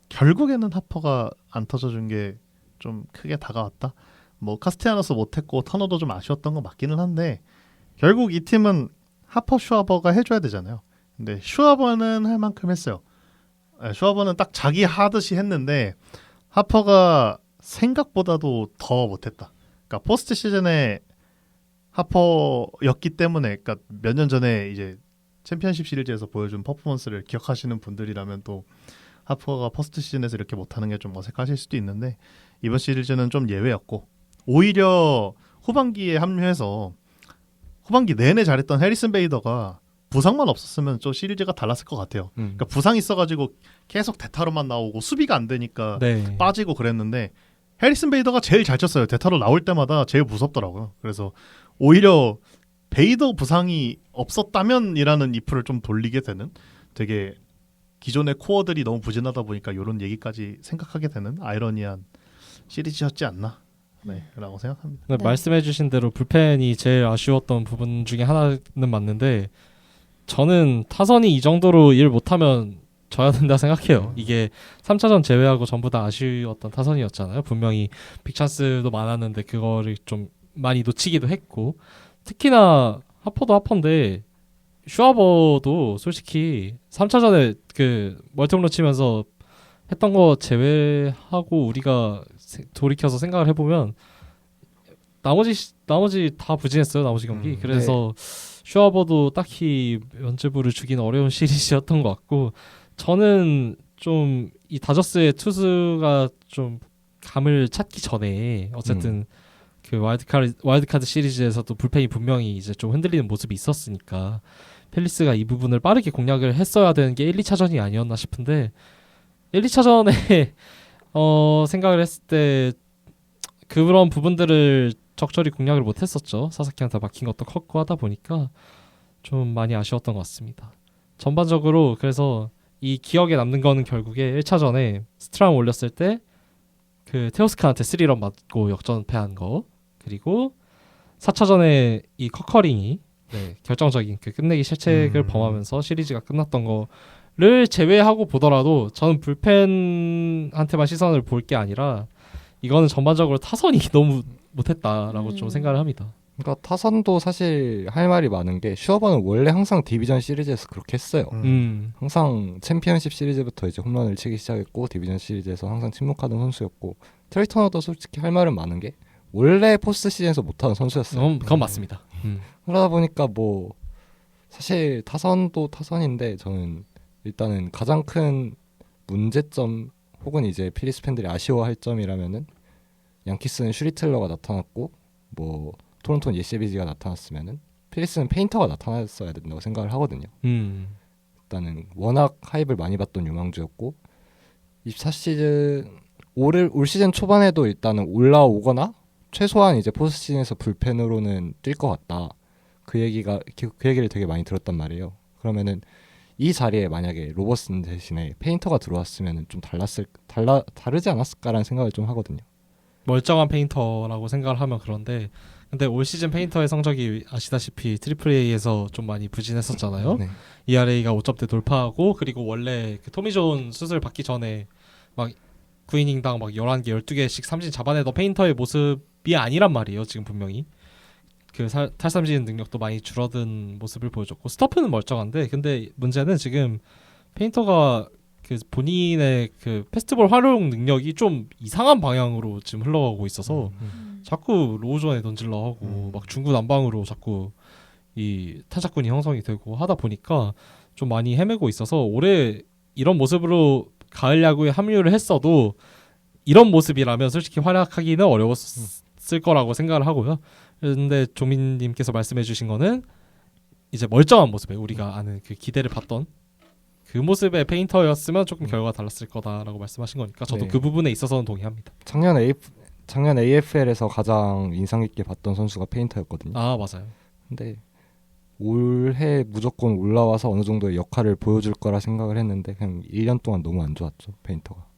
Speaker 4: 결국에는 하퍼가 안 터져준 게 좀 크게 다가왔다. 뭐 카스티아노스 못했고 터너도 좀 아쉬웠던 거 맞기는 한데 결국 이 팀은 하퍼 슈아버가 해줘야 되잖아요. 근데 슈아버는 할 만큼 했어요. 슈아버는 딱 자기 하듯이 했는데 하퍼가 생각보다도 더 못했다. 그러니까 포스트 시즌에 하퍼였기 때문에, 그러니까 몇 년 전에 이제 챔피언십 시리즈에서 보여준 퍼포먼스를 기억하시는 분들이라면 또 하퍼가 포스트 시즌에서 이렇게 못하는 게 좀 어색하실 수도 있는데, 이번 시리즈는 좀 예외였고 오히려 후반기에 합류해서 후반기 내내 잘했던 해리슨 베이더가 부상만 없었으면 좀 시리즈가 달랐을 것 같아요. 그러니까 부상 있어가지고 계속 대타로만 나오고 수비가 안 되니까
Speaker 3: 네.
Speaker 4: 빠지고 그랬는데 해리슨 베이더가 제일 잘 쳤어요. 대타로 나올 때마다 제일 무섭더라고요. 그래서 오히려 베이더 부상이 없었다면이라는 이프를 좀 돌리게 되는 되게 기존의 코어들이 너무 부진하다 보니까 이런 얘기까지 생각하게 되는 아이러니한 시리즈였지 않나 라고 생각합니다.
Speaker 3: 네,
Speaker 1: 네.
Speaker 3: 말씀해주신 대로 불펜이 제일 아쉬웠던 부분 중에 하나는 맞는데 저는 타선이 이 정도로 일 못하면 져야 된다 생각해요. 이게 3차전 제외하고 전부 다 아쉬웠던 타선이었잖아요. 분명히 빅찬스도 많았는데 그거를 좀 많이 놓치기도 했고 특히나 하퍼도 하퍼인데 슈아버도 솔직히 3차전에 그 멀티홈런 치면서 했던 거 제외하고 우리가 돌이켜서 생각을 해보면 나머지 다 부진했어요. 나머지 경기. 그래서 슈아버도 딱히 면죄부를 주긴 어려운 시리즈였던 것 같고 저는 좀 이 다저스의 투수가 좀 감을 찾기 전에 어쨌든 그 와일드카드 시리즈에서도 불펜이 분명히 이제 좀 흔들리는 모습이 있었으니까 펠리스가 이 부분을 빠르게 공략을 했어야 되는 게 1, 2차전이 아니었나 싶은데 1, 2차전에 생각을 했을 때 그런 부분들을 적절히 공략을 못했었죠. 사사키한테 막힌 것도 컸고 하다 보니까 좀 많이 아쉬웠던 것 같습니다. 전반적으로 그래서 이 기억에 남는 거는 결국에 1차전에 스트라움 올렸을 때 그 테오스카한테 3런 맞고 역전패한 거 그리고 4차전에 이 커커링이 결정적인 그 끝내기 실책을 범하면서 시리즈가 끝났던 거를 제외하고 보더라도 저는 불펜한테만 시선을 볼 게 아니라 이거는 전반적으로 타선이 너무 못했다라고 좀 생각을 합니다.
Speaker 2: 그러니까 타선도 사실 할 말이 많은 게 슈어버는 원래 항상 디비전 시리즈에서 그렇게 했어요. 항상 챔피언십 시리즈부터 이제 홈런을 치기 시작했고 디비전 시리즈에서 항상 침묵하던 선수였고 트레이 터너도 솔직히 할 말은 많은 게 원래 포스트 시즌에서 못하는 선수였어요.
Speaker 3: 그건 맞습니다.
Speaker 2: 그러다 보니까 뭐 사실 타선도 타선인데 저는 일단은 가장 큰 문제점 혹은 이제 필리스 팬들이 아쉬워할 점이라면은 양키스는 슈리틀러가 나타났고 뭐 토론토는 예시비지가 나타났으면은 필리스는 페인터가 나타났어야 된다고 생각을 하거든요. 일단은 워낙 하입을 많이 받던 유망주였고 24시즌 올 시즌 초반에도 일단은 올라오거나 최소한 이제 포스트 시즌에서 불펜으로는 뛸 것 같다. 그 얘기를 되게 많이 들었단 말이에요. 그러면은 이 자리에 만약에 로버슨 대신에 페인터가 들어왔으면은 좀 다르지 않았을까라는 생각을 좀 하거든요.
Speaker 3: 멀쩡한 페인터라고 생각을 하면 그런데 근데 올 시즌 페인터의 성적이 아시다시피 트리플 A에서 좀 많이 부진했었잖아요.
Speaker 2: 네.
Speaker 3: ERA가 5점대 돌파하고 그리고 원래 그 토미 존 수술 받기 전에 막 9이닝당 막 11개, 12개씩 삼진 잡아내던 페인터의 모습이 아니란 말이에요. 지금 분명히. 그 탈삼진 능력도 많이 줄어든 모습을 보여줬고 스토프는 멀쩡한데 근데 문제는 지금 페인터가 그 본인의 그 패스트볼 활용 능력이 좀 이상한 방향으로 지금 흘러가고 있어서 자꾸 로우존에 던질러 하고 막 중구난방으로 자꾸 이 타자꾼이 형성이 되고 하다 보니까 좀 많이 헤매고 있어서 올해 이런 모습으로 가을 야구에 합류를 했어도 이런 모습이라면 솔직히 활약하기는 어려웠을 거라고 생각을 하고요. 근데 조민님께서 말씀해주신 거는 이제 멀쩡한 모습에 우리가 아는 그 기대를 받던 그 모습의 페인터였으면 조금 결과가 달랐을 거다라고 말씀하신 거니까 저도
Speaker 2: 네.
Speaker 3: 그 부분에 있어서는 동의합니다.
Speaker 2: 작년 AFL에서 가장 인상 깊게 봤던 선수가 페인터였거든요.
Speaker 3: 아 맞아요.
Speaker 2: 근데 올해 무조건 올라와서 어느 정도의 역할을 보여줄 거라 생각을 했는데 그냥 1년 동안 너무 안 좋았죠, 페인터가.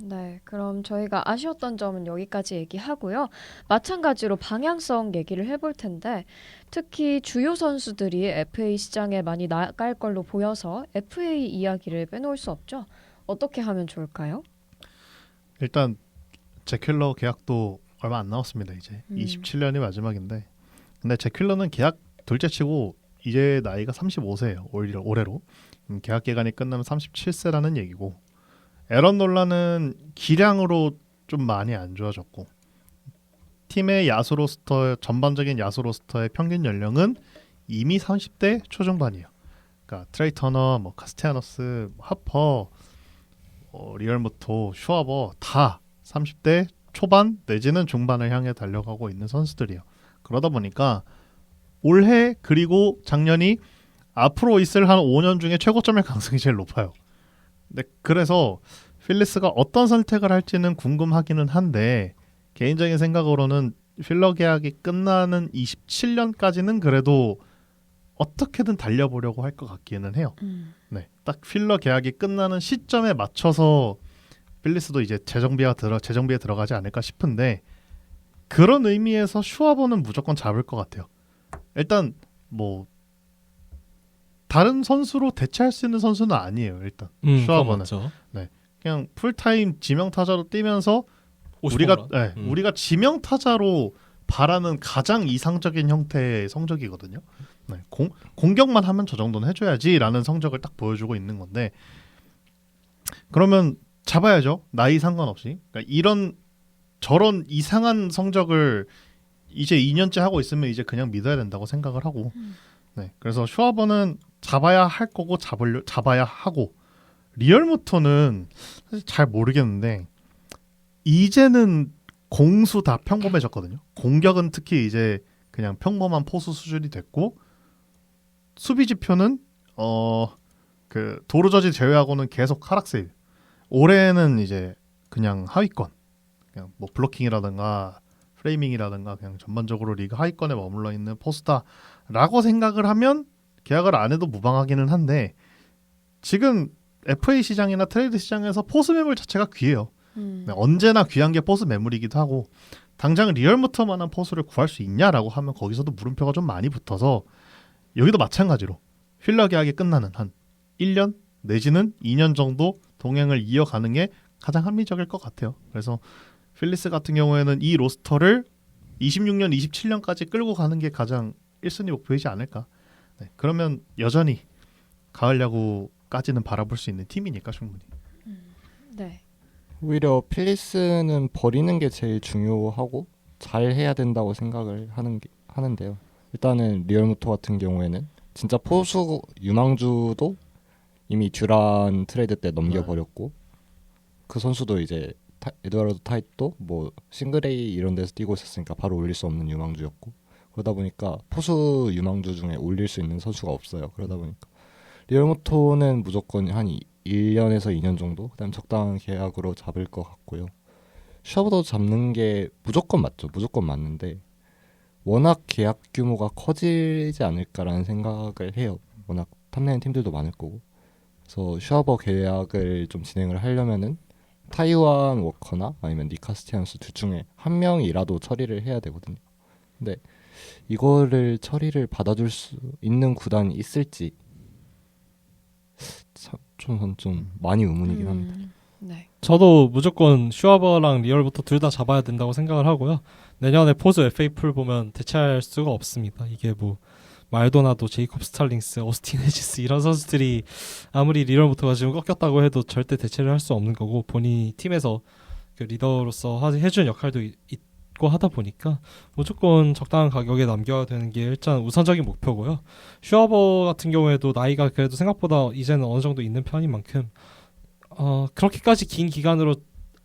Speaker 1: 네, 그럼 저희가 아쉬웠던 점은 여기까지 얘기하고요. 마찬가지로 방향성 얘기를 해볼 텐데 특히 주요 선수들이 FA 시장에 많이 나갈 걸로 보여서 FA 이야기를 빼놓을 수 없죠. 어떻게 하면 좋을까요?
Speaker 4: 일단 제큘러 계약도 얼마 안 남았습니다. 이제 27년이 마지막인데 근데 제큘러는 계약 둘째치고 이제 나이가 35세예요. 올해로 계약 기간이 끝나면 37세라는 얘기고 에런 놀라는 기량으로 좀 많이 안 좋아졌고 팀의 야수 로스터 전반적인 야수 로스터의 평균 연령은 이미 30대 초중반이에요. 그러니까 트레이 터너, 뭐 카스테야노스, 하퍼, 리얼무토, 슈아버 다 30대 초반 내지는 중반을 향해 달려가고 있는 선수들이에요. 그러다 보니까 올해 그리고 작년이 앞으로 있을 한 5년 중에 최고점의 가능성이 제일 높아요. 네, 그래서 필리스가 어떤 선택을 할지는 궁금하기는 한데 개인적인 생각으로는 필러 계약이 끝나는 27년까지는 그래도 어떻게든 달려보려고 할 것 같기는 해요. 네, 딱 필러 계약이 끝나는 시점에 맞춰서 필리스도 이제 재정비에 들어가지 않을까 싶은데 그런 의미에서 슈와버는 무조건 잡을 것 같아요. 일단 뭐 다른 선수로 대체할 수 있는 선수는 아니에요. 일단 슈와버는 그냥 풀타임 지명 타자로 뛰면서 우리가 지명 타자로 바라는 가장 이상적인 형태의 성적이거든요. 네, 공격만 하면 저 정도는 해줘야지라는 성적을 딱 보여주고 있는 건데 그러면 잡아야죠. 나이 상관없이. 그러니까 저런 이상한 성적을 이제 2년째 하고 있으면 이제 그냥 믿어야 된다고 생각을 하고 네, 그래서 슈와버는 잡아야 할 거고 잡아야 하고 리얼무토는 사실 잘 모르겠는데 이제는 공수 다 평범해졌거든요. 공격은 특히 이제 그냥 평범한 포수 수준이 됐고 수비 지표는 그 도루저지 제외하고는 계속 하락세예요. 올해는 이제 그냥 하위권, 그냥 뭐 블로킹이라든가 프레이밍이라든가 그냥 전반적으로 리그 하위권에 머물러 있는 포수다라고 생각을 하면 계약을 안 해도 무방하기는 한데 지금 FA 시장이나 트레이드 시장에서 포수 매물 자체가 귀해요. 네, 언제나 귀한 게 포수 매물이기도 하고 당장 리얼무터만한 포수를 구할 수 있냐라고 하면 거기서도 물음표가 좀 많이 붙어서 여기도 마찬가지로 필러 계약이 끝나는 한 1년 내지는 2년 정도 동행을 이어가는 게 가장 합리적일 것 같아요. 그래서 필리스 같은 경우에는 이 로스터를 26년, 27년까지 끌고 가는 게 가장 1순위 목표이지 않을까. 네, 그러면 여전히 가을 야구까지는 바라볼 수 있는 팀이니까 충분히.
Speaker 1: 네.
Speaker 2: 오히려 필리스는 버리는 게 제일 중요하고 잘 해야 된다고 생각을 하는데요. 일단은 리얼무토 같은 경우에는 진짜 포수 유망주도 이미 듀란 트레이드 때 넘겨버렸고 그 선수도 이제 에드와르드 타이도 뭐 싱글A 이런 데서 뛰고 있었으니까 바로 올릴 수 없는 유망주였고 그러다 보니까 포수 유망주 중에 올릴 수 있는 선수가 없어요. 그러다 보니까 리얼무토는 무조건 한 1년에서 2년 정도 그다음 적당한 계약으로 잡을 것 같고요. 슈와버도 잡는 게 무조건 맞죠. 무조건 맞는데 워낙 계약 규모가 커지지 않을까라는 생각을 해요. 워낙 탐내는 팀들도 많을 거고 그래서 슈와버 계약을 좀 진행을 하려면은 타이완 워커나 아니면 니카스티안스 둘 중에 한 명이라도 처리를 해야 되거든요. 근데 이거를 처리를 받아줄 수 있는 구단이 있을지 좀 많이 의문이긴 합니다.
Speaker 1: 네.
Speaker 3: 저도 무조건 슈와버랑 리얼부터 둘 다 잡아야 된다고 생각을 하고요. 내년에 포즈 FA 풀 보면 대체할 수가 없습니다. 이게 뭐 말도나도, 제이콥 스탈링스, 어스틴 헤지스 이런 선수들이 아무리 리얼부터가 지금 꺾였다고 해도 절대 대체를 할 수 없는 거고 본인이 팀에서 그 리더로서 해준 역할도 있고 하다 보니까 무조건 적당한 가격에 남겨야 되는 게 일단 우선적인 목표고요. 슈와버 같은 경우에도 나이가 그래도 생각보다 이제는 어느 정도 있는 편인 만큼 그렇게까지 긴 기간으로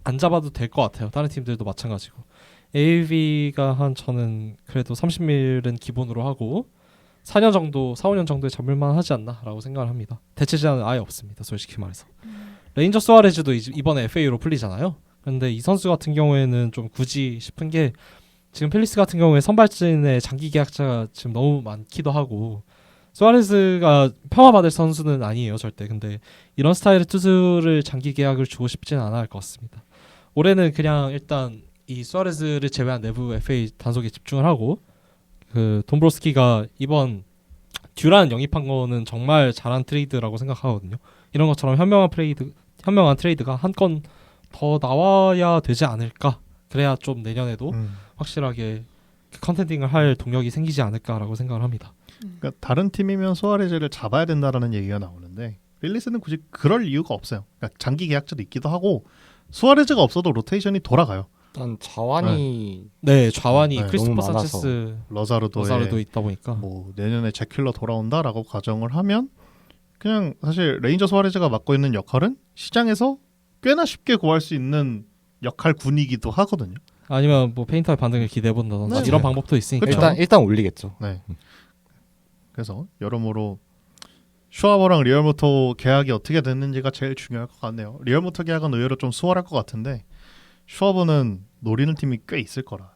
Speaker 3: 안 잡아도 될 것 같아요. 다른 팀들도 마찬가지고 AAV가 한 저는 그래도 30밀은 기본으로 하고 4년 정도, 4, 5년 정도에 잡을만 하지 않나라고 생각을 합니다. 대체제한은 아예 없습니다. 솔직히 말해서. 레인저 수아레즈도 이번에 FA로 풀리잖아요. 근데 이 선수 같은 경우에는 좀 굳이 싶은 게 지금 펠리스 같은 경우에 선발진의 장기 계약자가 지금 너무 많기도 하고 수아레즈가 평화받을 선수는 아니에요. 절대. 근데 이런 스타일의 투수를 장기 계약을 주고 싶지는 않아 할 것 같습니다. 올해는 그냥 일단 이 수아레즈를 제외한 내부 FA 단속에 집중을 하고 그 돈브로스키가 이번 듀란 영입한 거는 정말 잘한 트레이드라고 생각하거든요. 이런 것처럼 현명한 트레이드가 한 건 더 나와야 되지 않을까. 그래야 좀 내년에도 확실하게 컨텐딩을 할 동력이 생기지 않을까라고 생각을 합니다.
Speaker 4: 그러니까 다른 팀이면 수아레즈를 잡아야 된다라는 얘기가 나오는데 필리스는 굳이 그럴 이유가 없어요. 그러니까 장기 계약자도 있기도 하고 수아레즈가 없어도 로테이션이 돌아가요.
Speaker 2: 일단 자완이
Speaker 3: 좌완이
Speaker 2: 네,
Speaker 3: 크리스토퍼
Speaker 2: 너무
Speaker 3: 산체스,
Speaker 4: 러자르도
Speaker 3: 있다 보니까
Speaker 4: 뭐 내년에 제큘러 돌아온다라고 가정을 하면 그냥 사실 레인저 수아레즈가 맡고 있는 역할은 시장에서 꽤나 쉽게 구할 수 있는 역할군이기도 하거든요.
Speaker 3: 아니면 뭐 페인터의 반등을 기대해 본다던가
Speaker 4: 네.
Speaker 3: 이런 방법도 있으니까.
Speaker 4: 그쵸.
Speaker 2: 일단 올리겠죠.
Speaker 4: 네. 그래서 여러모로 슈아버랑 리얼모터 계약이 어떻게 됐는지가 제일 중요할 것 같네요. 리얼모터 계약은 의외로 좀 수월할 것 같은데 슈아버는 노리는 팀이 꽤 있을 거라.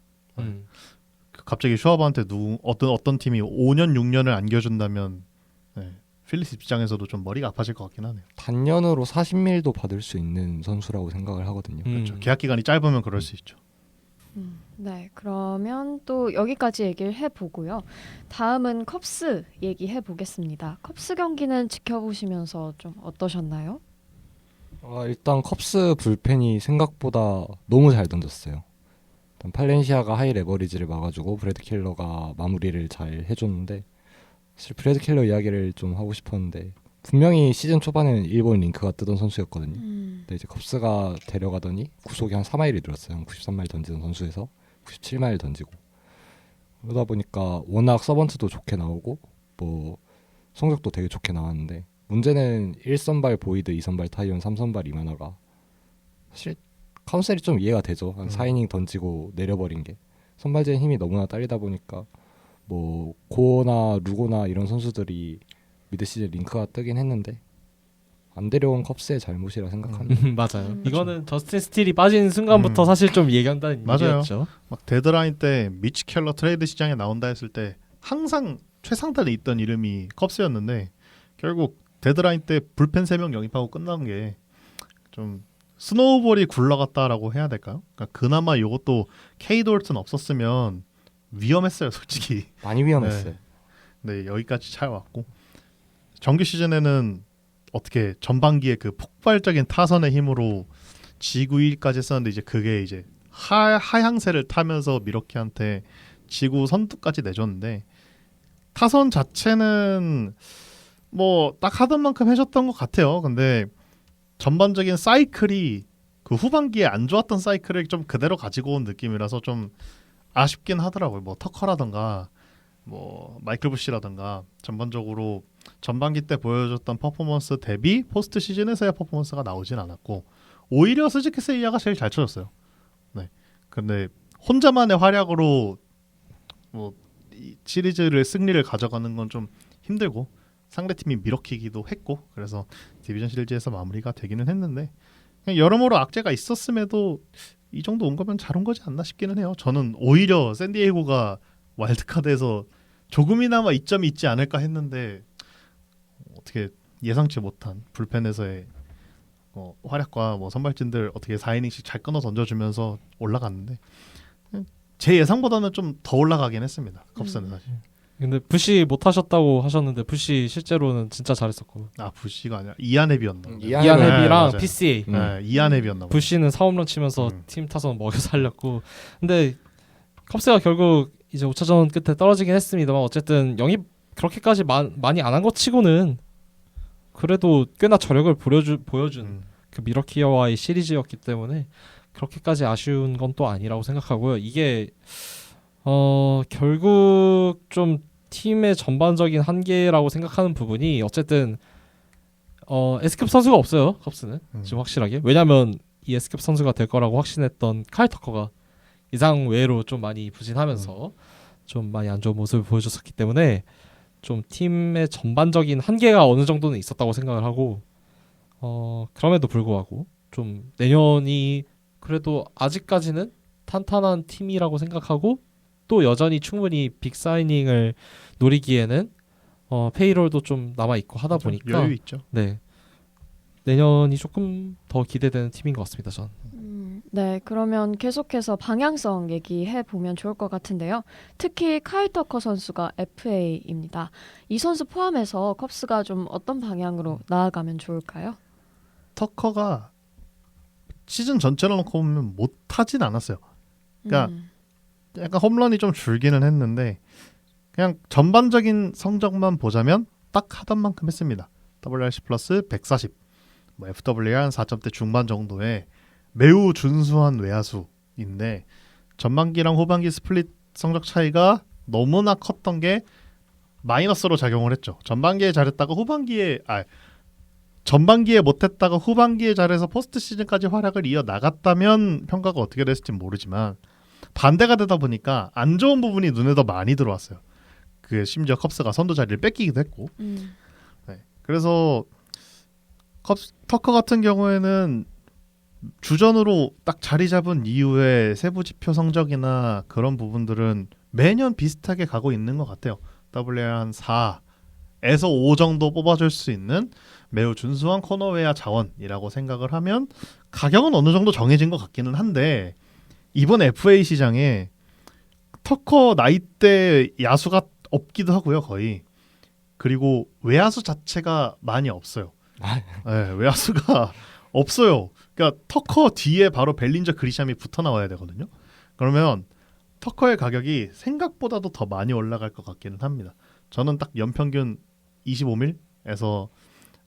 Speaker 4: 갑자기 슈아버한테 어떤 팀이 5년 6년을 안겨준다면 네, 필리스 입장에서도 좀 머리가 아파질 것 같긴 하네요.
Speaker 2: 단년으로 40밀도 받을 수 있는 선수라고 생각을 하거든요.
Speaker 4: 그렇죠. 계약 기간이 짧으면 그럴 수 있죠.
Speaker 1: 네, 그러면 또 여기까지 얘기를 해보고요. 다음은 컵스 얘기해 보겠습니다. 컵스 경기는 지켜보시면서 좀 어떠셨나요?
Speaker 2: 일단 컵스 불펜이 생각보다 너무 잘 던졌어요. 일단 팔렌시아가 하이 레버리지를 막아주고 브래드 킬러가 마무리를 잘 해줬는데 사실 브래드 킬러 이야기를 좀 하고 싶었는데 분명히 시즌 초반에는 일본 링크가 뜨던 선수였거든요. 근데 이제 컵스가 데려가더니 구속이 한 3마일이 늘었어요. 한 93마일 던지던 선수에서 97마일 던지고 그러다 보니까 워낙 서번트도 좋게 나오고 뭐 성적도 되게 좋게 나왔는데 문제는 1선발 보이드, 2선발 타이온, 3선발 이마나가 사실 카운셀이 좀 이해가 되죠. 한 4이닝 던지고 내려버린 게 선발진 힘이 너무나 딸리다 보니까 뭐 고나 루고나 이런 선수들이 미드 시즌 링크가 뜨긴 했는데 안 데려온 컵스의 잘못이라 생각합니다.
Speaker 3: 맞아요. 이거는 저스틴 스틸이 빠진 순간부터 사실 좀 얘기한다는
Speaker 4: 맞아요.
Speaker 3: 얘기였죠.
Speaker 4: 막 데드라인 때 미치 켈러 트레이드 시장에 나온다 했을 때 항상 최상단에 있던 이름이 컵스였는데 결국 데드라인 때 불펜 3명 영입하고 끝난 게 좀 스노우볼이 굴러갔다라고 해야 될까요? 그러니까 그나마 이것도 케이 돌튼 없었으면 위험했어요, 솔직히.
Speaker 2: 많이 위험했어요.
Speaker 4: 네, 여기까지 잘 왔고 정규 시즌에는 어떻게 전반기에 그 폭발적인 타선의 힘으로 지구 1위까지 했었는데 이제 그게 이제 하향세를 타면서 미러키한테 지구 선두까지 내줬는데 타선 자체는 뭐 딱 하던 만큼 해줬던 것 같아요. 근데 전반적인 사이클이 그 후반기에 안 좋았던 사이클을 좀 그대로 가지고 온 느낌이라서 좀 아쉽긴 하더라고요. 뭐 터커라던가 뭐 마이클 부시라던가 전반적으로 전반기 때 보여줬던 퍼포먼스 대비 포스트 시즌에서의 퍼포먼스가 나오진 않았고 오히려 스즈키 세이야가 제일 잘 쳐줬어요. 네. 근데 혼자만의 활약으로 뭐 이 시리즈를 승리를 가져가는 건 좀 힘들고 상대팀이 밀어키기도 했고 그래서 디비전 시리즈에서 마무리가 되기는 했는데 그냥 여러모로 악재가 있었음에도 이 정도 온 거면 잘 온 거지 않나 싶기는 해요. 저는 오히려 샌디에이고가 와일드카드에서 조금이나마 이점이 있지 않을까 했는데 어떻게 예상치 못한 불펜에서의 활약과 뭐 선발진들 어떻게 4이닝씩 잘 끊어 던져주면서 올라갔는데 제 예상보다는 좀 더 올라가긴 했습니다. 컵스는 사실.
Speaker 3: 근데 부시 못 하셨다고 하셨는데 부시 실제로는 진짜 잘했었고.
Speaker 4: 아 부시가 아니라 이안앱이었나?
Speaker 3: 이안앱이랑
Speaker 4: 네,
Speaker 3: PCA.
Speaker 4: 네, 이안앱이었나?
Speaker 3: 부시는 4홈런 치면서 팀 타선 먹여 살렸고. 근데 컵스가 결국 이제 5차전 끝에 떨어지긴 했습니다만 어쨌든 영입 그렇게까지 많이 안 한 것 치고는 그래도 꽤나 저력을 보여준 그 미러키와의 시리즈였기 때문에 그렇게까지 아쉬운 건 또 아니라고 생각하고요. 이게 결국 좀 팀의 전반적인 한계라고 생각하는 부분이 어쨌든 S급 선수가 없어요. 컵스는 지금 확실하게. 왜냐하면 이 S급 선수가 될 거라고 확신했던 카일 터커가 이상 외로 좀 많이 부진하면서 좀 많이 안 좋은 모습을 보여줬었기 때문에 좀 팀의 전반적인 한계가 어느 정도는 있었다고 생각을 하고 그럼에도 불구하고 좀 내년이 그래도 아직까지는 탄탄한 팀이라고 생각하고 또 여전히 충분히 빅 사이닝을 노리기에는 페이롤도 좀 남아 있고 하다 보니까
Speaker 4: 여유 있죠.
Speaker 3: 네 내년이 조금 더 기대되는 팀인 것 같습니다. 전.
Speaker 1: 네, 그러면 계속해서 방향성 얘기해 보면 좋을 것 같은데요. 특히 카일 터커 선수가 FA입니다. 이 선수 포함해서 컵스가 좀 어떤 방향으로 나아가면 좋을까요?
Speaker 4: 터커가 시즌 전체로 놓고 보면 못하진 않았어요. 그러니까 약간 홈런이 좀 줄기는 했는데 그냥 전반적인 성적만 보자면 딱 하던 만큼 했습니다. WRC 플러스 140, 뭐 FWR 한 4점대 중반 정도의 매우 준수한 외야수인데 전반기랑 후반기 스플릿 성적 차이가 너무나 컸던 게 마이너스로 작용을 했죠. 전반기에 잘했다가 전반기에 못했다가 후반기에 잘해서 포스트 시즌까지 활약을 이어 나갔다면 평가가 어떻게 됐을지 모르지만 반대가 되다 보니까 안 좋은 부분이 눈에 더 많이 들어왔어요. 그 심지어 컵스가 선두 자리를 뺏기기도 했고. 네. 그래서 터커 같은 경우에는 주전으로 딱 자리 잡은 이후에 세부 지표 성적이나 그런 부분들은 매년 비슷하게 가고 있는 것 같아요. WR 한 4에서 5 정도 뽑아줄 수 있는 매우 준수한 코너웨어 자원이라고 생각을 하면 가격은 어느 정도 정해진 것 같기는 한데 이번 FA 시장에 터커 나이대 야수가 없기도 하고요, 거의. 그리고 외야수 자체가 많이 없어요. 네, 외야수가 없어요. 그러니까 터커 뒤에 바로 벨린저 그리샴이 붙어 나와야 되거든요. 그러면 터커의 가격이 생각보다도 더 많이 올라갈 것 같기는 합니다. 저는 딱 연평균 25밀에서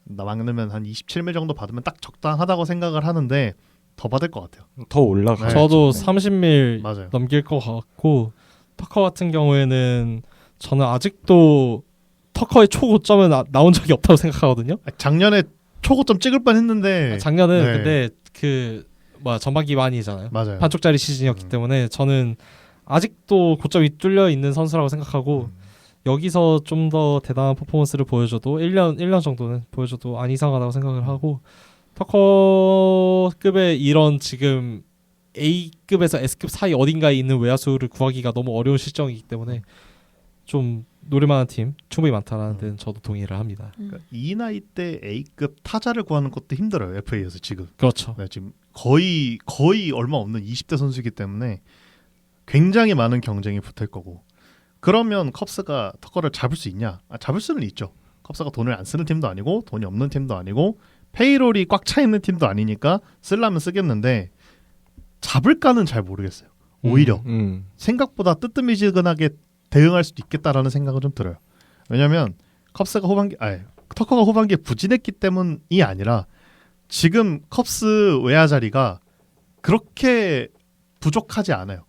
Speaker 4: 많으면 한 27밀 정도 받으면 딱 적당하다고 생각을 하는데 더 받을 것 같아요.
Speaker 2: 더 올라가.
Speaker 4: 네.
Speaker 3: 저도 30밀
Speaker 4: 맞아요.
Speaker 3: 넘길 것 같고 터커 같은 경우에는 저는 아직도 터커의 초고점은 나온 적이 없다고 생각하거든요.
Speaker 4: 작년에 초고점 찍을 뻔했는데
Speaker 3: 작년은
Speaker 4: 네.
Speaker 3: 근데 그 전반기 많이잖아요.
Speaker 4: 맞아요.
Speaker 3: 반쪽짜리 시즌이었기 때문에 저는 아직도 고점이 뚫려 있는 선수라고 생각하고 여기서 좀 더 대단한 퍼포먼스를 보여줘도 1년 정도는 보여줘도 안 이상하다고 생각을 하고 터커급의 이런 지금 A급에서 S급 사이 어딘가에 있는 외야수를 구하기가 너무 어려운 실정이기 때문에 좀 노릴만한 팀 충분히 많다라는 데는 저도 동의를 합니다.
Speaker 4: 그러니까 이 나이 때 A급 타자를 구하는 것도 힘들어요. FA에서 지금.
Speaker 3: 그렇죠.
Speaker 4: 네, 지금 거의 얼마 없는 20대 선수이기 때문에 굉장히 많은 경쟁이 붙을 거고 그러면 컵스가 터커를 잡을 수 있냐? 잡을 수는 있죠. 컵스가 돈을 안 쓰는 팀도 아니고 돈이 없는 팀도 아니고 페이롤이 꽉 차 있는 팀도 아니니까 쓰려면 쓰겠는데 잡을까는 잘 모르겠어요. 오히려 생각보다 뜨뜻미지근하게 대응할 수도 있겠다라는 생각은 좀 들어요. 왜냐하면 터커가 후반기에 부진했기 때문이 아니라 지금 컵스 외야 자리가 그렇게 부족하지 않아요.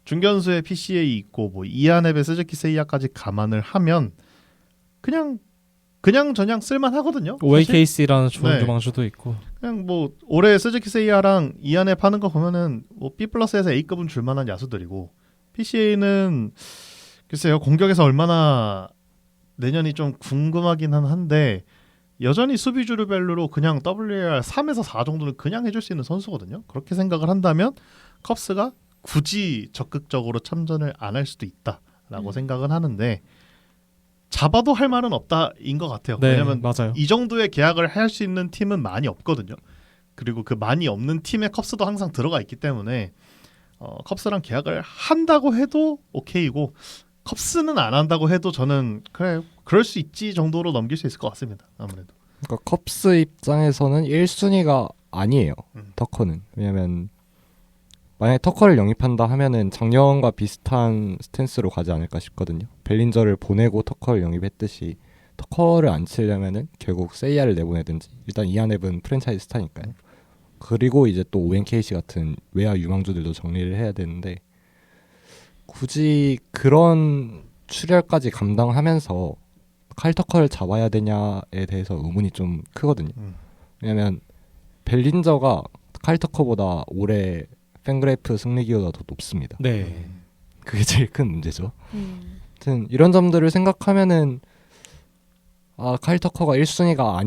Speaker 4: 중견수에 PCA 있고 뭐 이안앱에 스즈키 세이야까지 감안을 하면 그냥 쓸만하거든요.
Speaker 3: OAKC라는 좋은
Speaker 4: 네.
Speaker 3: 유망주도 있고
Speaker 4: 그냥 뭐 올해 스즈키 세이야랑 이안앱 하는 거 보면은 뭐 B+에서 A급은 줄만한 야수들이고 PCA는 글쎄요 공격에서 얼마나 내년이 좀 궁금하긴 한데 여전히 수비주를 벨루로 그냥 WR 3에서 4 정도는 그냥 해줄 수 있는 선수거든요. 그렇게 생각을 한다면 컵스가 굳이 적극적으로 참전을 안 할 수도 있다라고 생각은 하는데 잡아도 할 말은 없다인 것 같아요.
Speaker 3: 네,
Speaker 4: 왜냐하면
Speaker 3: 맞아요.
Speaker 4: 이 정도의 계약을 할 수 있는 팀은 많이 없거든요. 그리고 그 많이 없는 팀에 컵스도 항상 들어가 있기 때문에 컵스랑 계약을 한다고 해도 오케이고 컵스는 안 한다고 해도 저는 그래 그럴 수 있지 정도로 넘길 수 있을 것 같습니다. 아무래도.
Speaker 2: 그러니까 컵스 입장에서는 1순위가 아니에요. 터커는. 왜냐면 만약에 터커를 영입한다 하면은 작년과 비슷한 스탠스로 가지 않을까 싶거든요. 벨린저를 보내고 터커를 영입했듯이 터커를 안 치려면은 결국 세이야를 내보내든지 일단 이안앱은 프랜차이즈 스타니까요. 그리고 이제 또 ONKC 같은 외야 유망주들도 정리를 해야 되는데 굳이 그런 출혈까지 감당하면서 칼 터커를 잡아야 되냐에 대해서 의문이 좀 크거든요. 왜냐면 벨린저가 칼 터커보다 올해 팬그래프 승리 기여가 더 높습니다.
Speaker 3: 네.
Speaker 2: 그게 제일 큰 문제죠. 아무튼 이런 점들을 생각하면은 칼 터커가 1순위가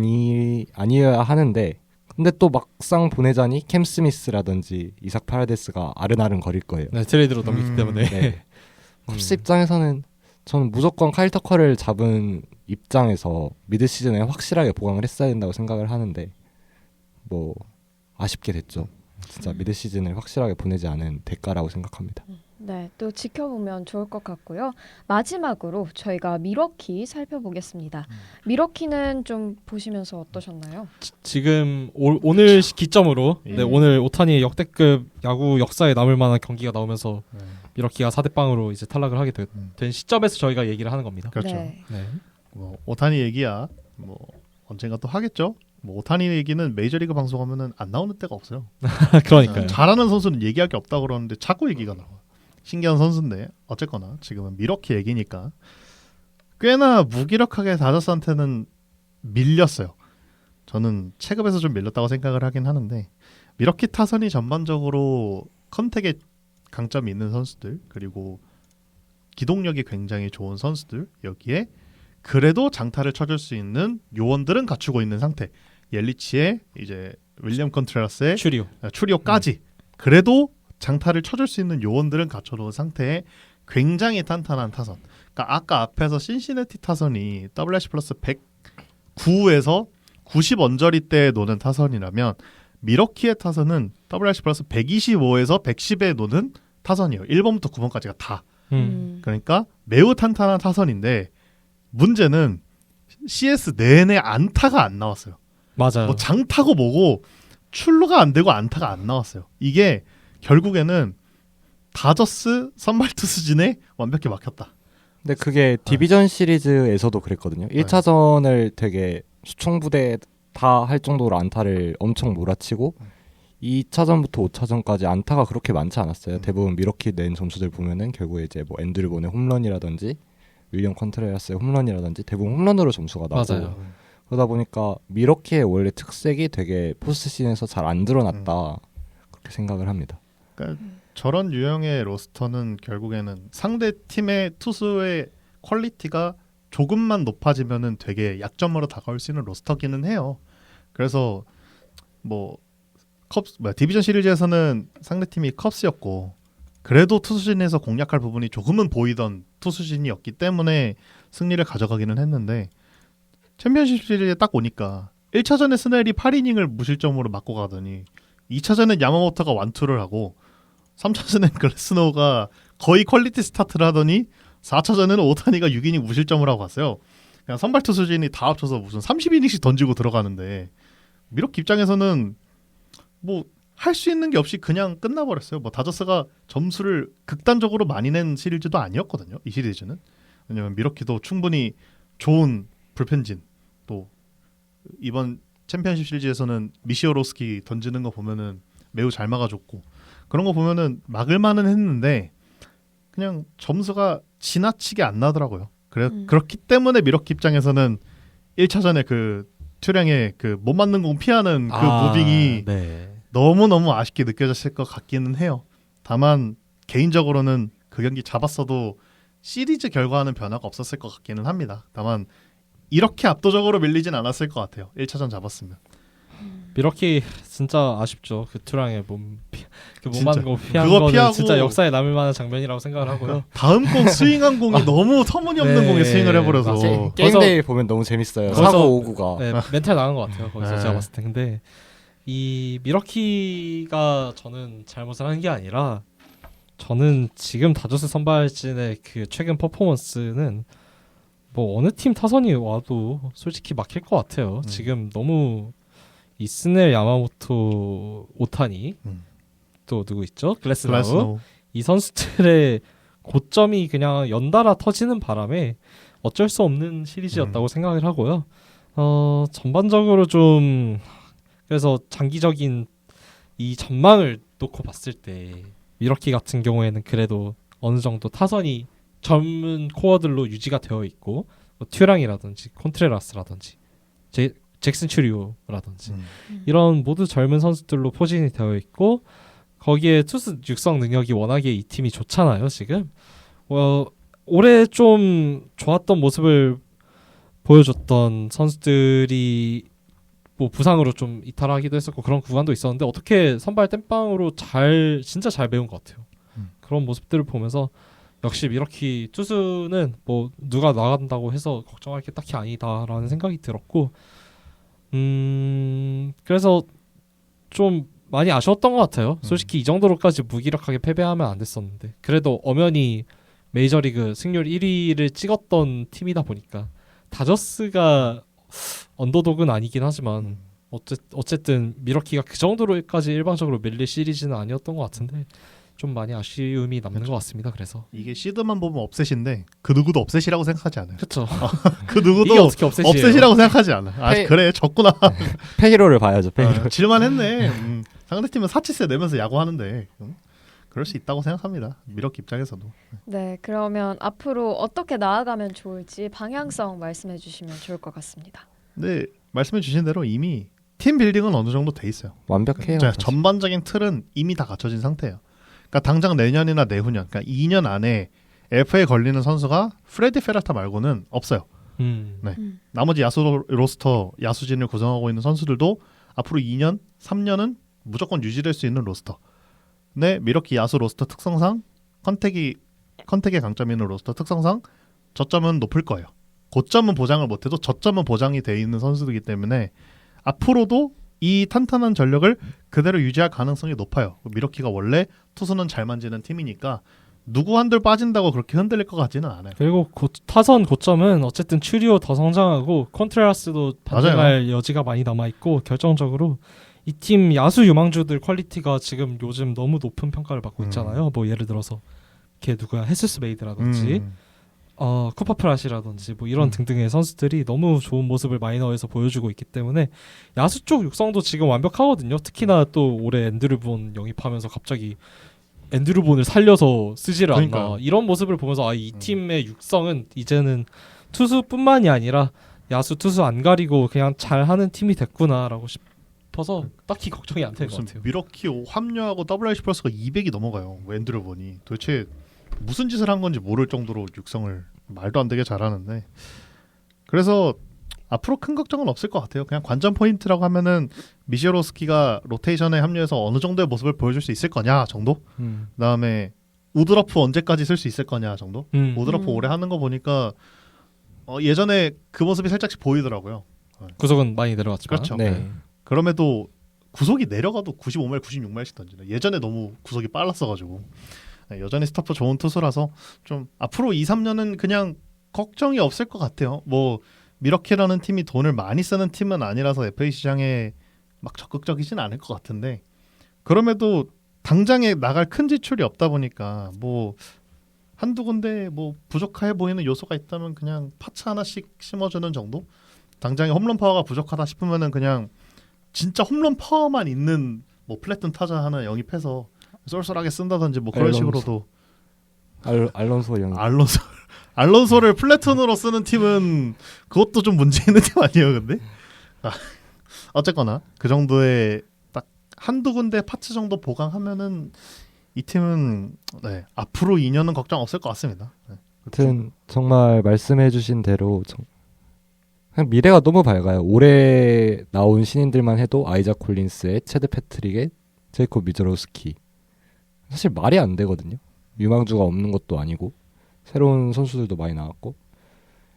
Speaker 2: 아니어야 하는데 근데 또 막상 보내자니 캠 스미스라든지 이삭 파라데스가 아른아른 거릴 거예요.
Speaker 3: 네, 트레이드로 넘기기 때문에.
Speaker 2: 네. 컵스 입장에서는 저는 무조건 칼 터커를 잡은 입장에서 미드 시즌에 확실하게 보강을 했어야 된다고 생각을 하는데 뭐 아쉽게 됐죠. 진짜 미드 시즌을 확실하게 보내지 않은 대가라고 생각합니다.
Speaker 1: 네, 또 지켜보면 좋을 것 같고요. 마지막으로 저희가 미러키 살펴보겠습니다. 미러키는 좀 보시면서 어떠셨나요?
Speaker 3: 지금 오늘 기점으로
Speaker 4: 예.
Speaker 3: 네, 오늘 오타니의 역대급 야구 역사에 남을 만한 경기가 나오면서 미러키가 4대0으로 이제 탈락을 하게 된 시점에서 저희가 얘기를 하는 겁니다.
Speaker 4: 그렇죠.
Speaker 1: 네.
Speaker 3: 네.
Speaker 4: 뭐 오타니 얘기야 뭐 언젠가 또 하겠죠. 뭐 오타니 얘기는 메이저리그 방송하면은 안 나오는 때가 없어요.
Speaker 3: 그러니까요.
Speaker 4: 잘하는 선수는 얘기할 게 없다고 그러는데 자꾸 얘기가 나와. 신기한 선수인데 어쨌거나 지금은 미러키 얘기니까 꽤나 무기력하게 다저스한테는 밀렸어요. 저는 체급에서 좀 밀렸다고 생각을 하긴 하는데 미러키 타선이 전반적으로 컨택에 강점이 있는 선수들 그리고 기동력이 굉장히 좋은 선수들 여기에 그래도 장타를 쳐줄 수 있는 요원들은 갖추고 있는 상태. 옐리치의 이제 윌리엄 컨트레라스의 추리오까지 그래도 장타를 쳐줄 수 있는 요원들은 갖춰놓은 상태에 굉장히 탄탄한 타선. 그러니까 아까 앞에서 신시내티 타선이 WRC 플러스 109에서 90 언저리 때 노는 타선이라면 미러키의 타선은 WRC 플러스 125에서 110에 노는 타선이에요. 1번부터 9번까지가 다. 그러니까 매우 탄탄한 타선인데 문제는 CS 내내 안타가 안 나왔어요.
Speaker 3: 맞아요.
Speaker 4: 뭐 장타고 뭐고 출루가 안 되고 안타가 안 나왔어요. 이게 결국에는 다저스 선발 투수진에 완벽히 막혔다.
Speaker 2: 근데 그게 디비전 시리즈에서도 그랬거든요. 1차전을 되게 수총부대 다 할 정도로 안타를 엄청 몰아치고 2차전부터 5차전까지 안타가 그렇게 많지 않았어요. 대부분 미러키 낸 점수들 보면은 결국에 이제 뭐 앤드류 본의 홈런이라든지 윌리엄 컨트레라스의 홈런이라든지 대부분 홈런으로 점수가 나고
Speaker 3: 맞아요.
Speaker 2: 그러다 보니까 미러키의 원래 특색이 되게 포스트시즌에서 잘 안 드러났다 그렇게 생각을 합니다.
Speaker 4: 그러니까 저런 유형의 로스터는 결국에는 상대 팀의 투수의 퀄리티가 조금만 높아지면은 되게 약점으로 다가올 수 있는 로스터기는 해요. 그래서 뭐 디비전 시리즈에서는 상대 팀이 컵스였고 그래도 투수진에서 공략할 부분이 조금은 보이던 투수진이었기 때문에 승리를 가져가기는 했는데 챔피언십 시리즈에 딱 오니까 1차전에 스넬이 8이닝을 무실점으로 맞고 가더니 2차전엔 야마모토가 완투를 하고 3차전엔 글래스노우가 거의 퀄리티 스타트를 하더니 4차전에는 오타니가 6이닝 무실점을 하고 갔어요. 그냥 선발 투수진이 다 합쳐서 무슨 30이닝씩 던지고 들어가는데 미러키 입장에서는 뭐 할 수 있는 게 없이 그냥 끝나버렸어요. 뭐 다저스가 점수를 극단적으로 많이 낸 시리즈도 아니었거든요. 이 시리즈는. 왜냐면 미러키도 충분히 좋은 불펜진 또 이번 챔피언십 시리즈에서는 미시오로스키 던지는 거 보면은 매우 잘 막아줬고 그런 거 보면은 막을만은 했는데 그냥 점수가 지나치게 안 나더라고요. 그렇기 때문에 미러키 입장에서는 1차전에 그 튜랭의 그 못 맞는 공 피하는 그 무빙이
Speaker 3: 네.
Speaker 4: 너무너무 아쉽게 느껴졌을 것 같기는 해요. 다만 개인적으로는 그 경기 잡았어도 시리즈 결과는 변화가 없었을 것 같기는 합니다. 다만 이렇게 압도적으로 밀리진 않았을 것 같아요. 1차전 잡았으면.
Speaker 3: 미러키 진짜 아쉽죠. 그 투랑의 못 맞는 거 피한
Speaker 4: 그거
Speaker 3: 거는
Speaker 4: 피하고
Speaker 3: 진짜 역사에 남을 만한 장면이라고 생각을 하고요.
Speaker 4: 다음 공 스윙한 공이 너무 터무니없는
Speaker 3: 네.
Speaker 4: 공에 스윙을 해버려서
Speaker 2: 게임데이 보면 너무 재밌어요.
Speaker 3: 거기서-
Speaker 2: 사고 오구가.
Speaker 3: 네, 멘탈 나간 것 같아요. 거기서
Speaker 4: 네.
Speaker 3: 제가 봤을 때. 근데 이 미러키가 저는 잘못을 한 게 아니라 저는 지금 다저스 선발진의 그 최근 퍼포먼스는 뭐 어느 팀 타선이 와도 솔직히 막힐 것 같아요. 지금 너무 이스넬, 야마모토, 오타니 또 누구 있죠? 글래스노우. 이 선수들의 고점이 그냥 연달아 터지는 바람에 어쩔 수 없는 시리즈였다고 생각을 하고요. 전반적으로 좀 그래서 장기적인 이 전망을 놓고 봤을 때 미러키 같은 경우에는 그래도 어느 정도 타선이 젊은 코어들로 유지가 되어 있고 뭐 튜랑이라든지 콘트레라스라든지 잭슨 추리오라든지 이런 모두 젊은 선수들로 포진이 되어 있고 거기에 투수 육성 능력이 워낙에 이 팀이 좋잖아요. 지금 올해 좀 좋았던 모습을 보여줬던 선수들이 뭐 부상으로 좀 이탈하기도 했었고 그런 구간도 있었는데 어떻게 선발 땜빵으로 진짜 잘 배운 것 같아요. 그런 모습들을 보면서 역시 미러키 투수는 뭐 누가 나간다고 해서 걱정할 게 딱히 아니다라는 생각이 들었고 그래서 좀 많이 아쉬웠던 것 같아요. 솔직히 이 정도로까지 무기력하게 패배하면 안 됐었는데 그래도 엄연히 메이저리그 승률 1위를 찍었던 팀이다 보니까 다저스가 언더독은 아니긴 하지만 어쨌든 미러키가 그 정도로까지 일방적으로 밀릴 시리즈는 아니었던 것 같은데 좀 많이 아쉬움이 남는 것 같습니다. 그래서
Speaker 4: 이게 시드만 보면 업셋인데 그 누구도 업셋이라고 생각하지 않아요.
Speaker 3: 그렇죠.
Speaker 4: 그 누구도
Speaker 3: 이게 어떻게 업셋이에요?
Speaker 4: 업셋이라고 생각하지 않아. 그래 졌구나.
Speaker 2: 페이로를 봐야죠. 페이로.
Speaker 4: 질만했네. 상대팀은 사치세 내면서 야구하는데 그럴 수 있다고 생각합니다. 미러키 입장에서도.
Speaker 1: 네, 그러면 앞으로 어떻게 나아가면 좋을지 방향성 말씀해 주시면 좋을 것 같습니다.
Speaker 4: 근데 말씀해 주신 대로 이미 팀 빌딩은 어느 정도 돼 있어요.
Speaker 2: 완벽해요.
Speaker 4: 자,
Speaker 2: 사실.
Speaker 4: 전반적인 틀은 이미 다 갖춰진 상태예요. 그러니까 당장 내년이나 내후년, 그러니까 2년 안에 FA에 걸리는 선수가 프레디 페라타 말고는 없어요. 나머지 야수 로스터, 야수진을 구성하고 있는 선수들도 앞으로 2년, 3년은 무조건 유지될 수 있는 로스터. 근데 미러키 야수 로스터 특성상 컨택의 강점이 있는 로스터 특성상 저점은 높을 거예요. 고점은 보장을 못해도 저점은 보장이 돼 있는 선수들이기 때문에 앞으로도 이 탄탄한 전력을 그대로 유지할 가능성이 높아요. 미러키가 원래 투수는 잘 만지는 팀이니까 누구 한들 빠진다고 그렇게 흔들릴 것 같지는 않아요.
Speaker 3: 그리고 타선 고점은 어쨌든 추리오 더 성장하고 콘트라스도 반등할 여지가 많이 남아있고 결정적으로 이 팀 야수 유망주들 퀄리티가 지금 요즘 너무 높은 평가를 받고 있잖아요. 뭐 예를 들어서 걔 누구야 헤스스 메이드라든지 쿠파 프라시라든지 뭐 이런 등등의 선수들이 너무 좋은 모습을 마이너에서 보여주고 있기 때문에 야수 쪽 육성도 지금 완벽하거든요. 특히나 또 올해 앤드류 본 영입하면서 갑자기 앤드류 본을 살려서 쓰지를 않나 이런 모습을 보면서 이 팀의 육성은 이제는 투수뿐만이 아니라 야수 투수 안 가리고 그냥 잘하는 팀이 됐구나라고 싶어서 딱히 걱정이 안 될 것 같아요.
Speaker 4: 미러키 합류하고 WRC 플러스가 200이 넘어가요. 앤드류 본이 도대체 무슨 짓을 한 건지 모를 정도로 육성을 말도 안 되게 잘하는데 그래서 앞으로 큰 걱정은 없을 것 같아요. 그냥 관전 포인트라고 하면은 미시로스키가 로테이션에 합류해서 어느 정도의 모습을 보여줄 수 있을 거냐 정도. 그다음에 우드러프 언제까지 쓸 수 있을 거냐 정도. 우드러프 오래 하는 거 보니까 예전에 그 모습이 살짝씩 보이더라고요.
Speaker 3: 구속은 많이 내려갔지만
Speaker 4: 그렇죠.
Speaker 2: 네.
Speaker 4: 그럼에도 구속이 내려가도 95마일, 96마일씩 던지네. 예전에 너무 구속이 빨랐어가지고 여전히 스타프 좋은 투수라서 좀 앞으로 2, 3년은 그냥 걱정이 없을 것 같아요. 뭐 미러키라는 팀이 돈을 많이 쓰는 팀은 아니라서 FA 시장에 막 적극적이진 않을 것 같은데 그럼에도 당장에 나갈 큰 지출이 없다 보니까 뭐 한두 군데 뭐 부족해 보이는 요소가 있다면 그냥 파츠 하나씩 심어주는 정도? 당장에 홈런 파워가 부족하다 싶으면은 그냥 진짜 홈런 파워만 있는 뭐 플래툰 타자 하나 영입해서 쏠쏠하게 쓴다든지 뭐 그런 식으로도
Speaker 2: 알론소 형.
Speaker 4: 알론소를 플래툰으로 쓰는 팀은 그것도 좀 문제 있는 팀 아니에요, 근데? 어쨌거나 그 정도의 딱 한두 군데 파츠 정도 보강하면은 이 팀은 앞으로 2년은 걱정 없을 것 같습니다.
Speaker 2: 아무튼 정말 말씀해주신 대로 그냥 미래가 너무 밝아요. 올해 나온 신인들만 해도 아이자 콜린스의 체드 패트릭의 제이콥 미저로스키 사실 말이 안 되거든요. 유망주가 없는 것도 아니고 새로운 선수들도 많이 나왔고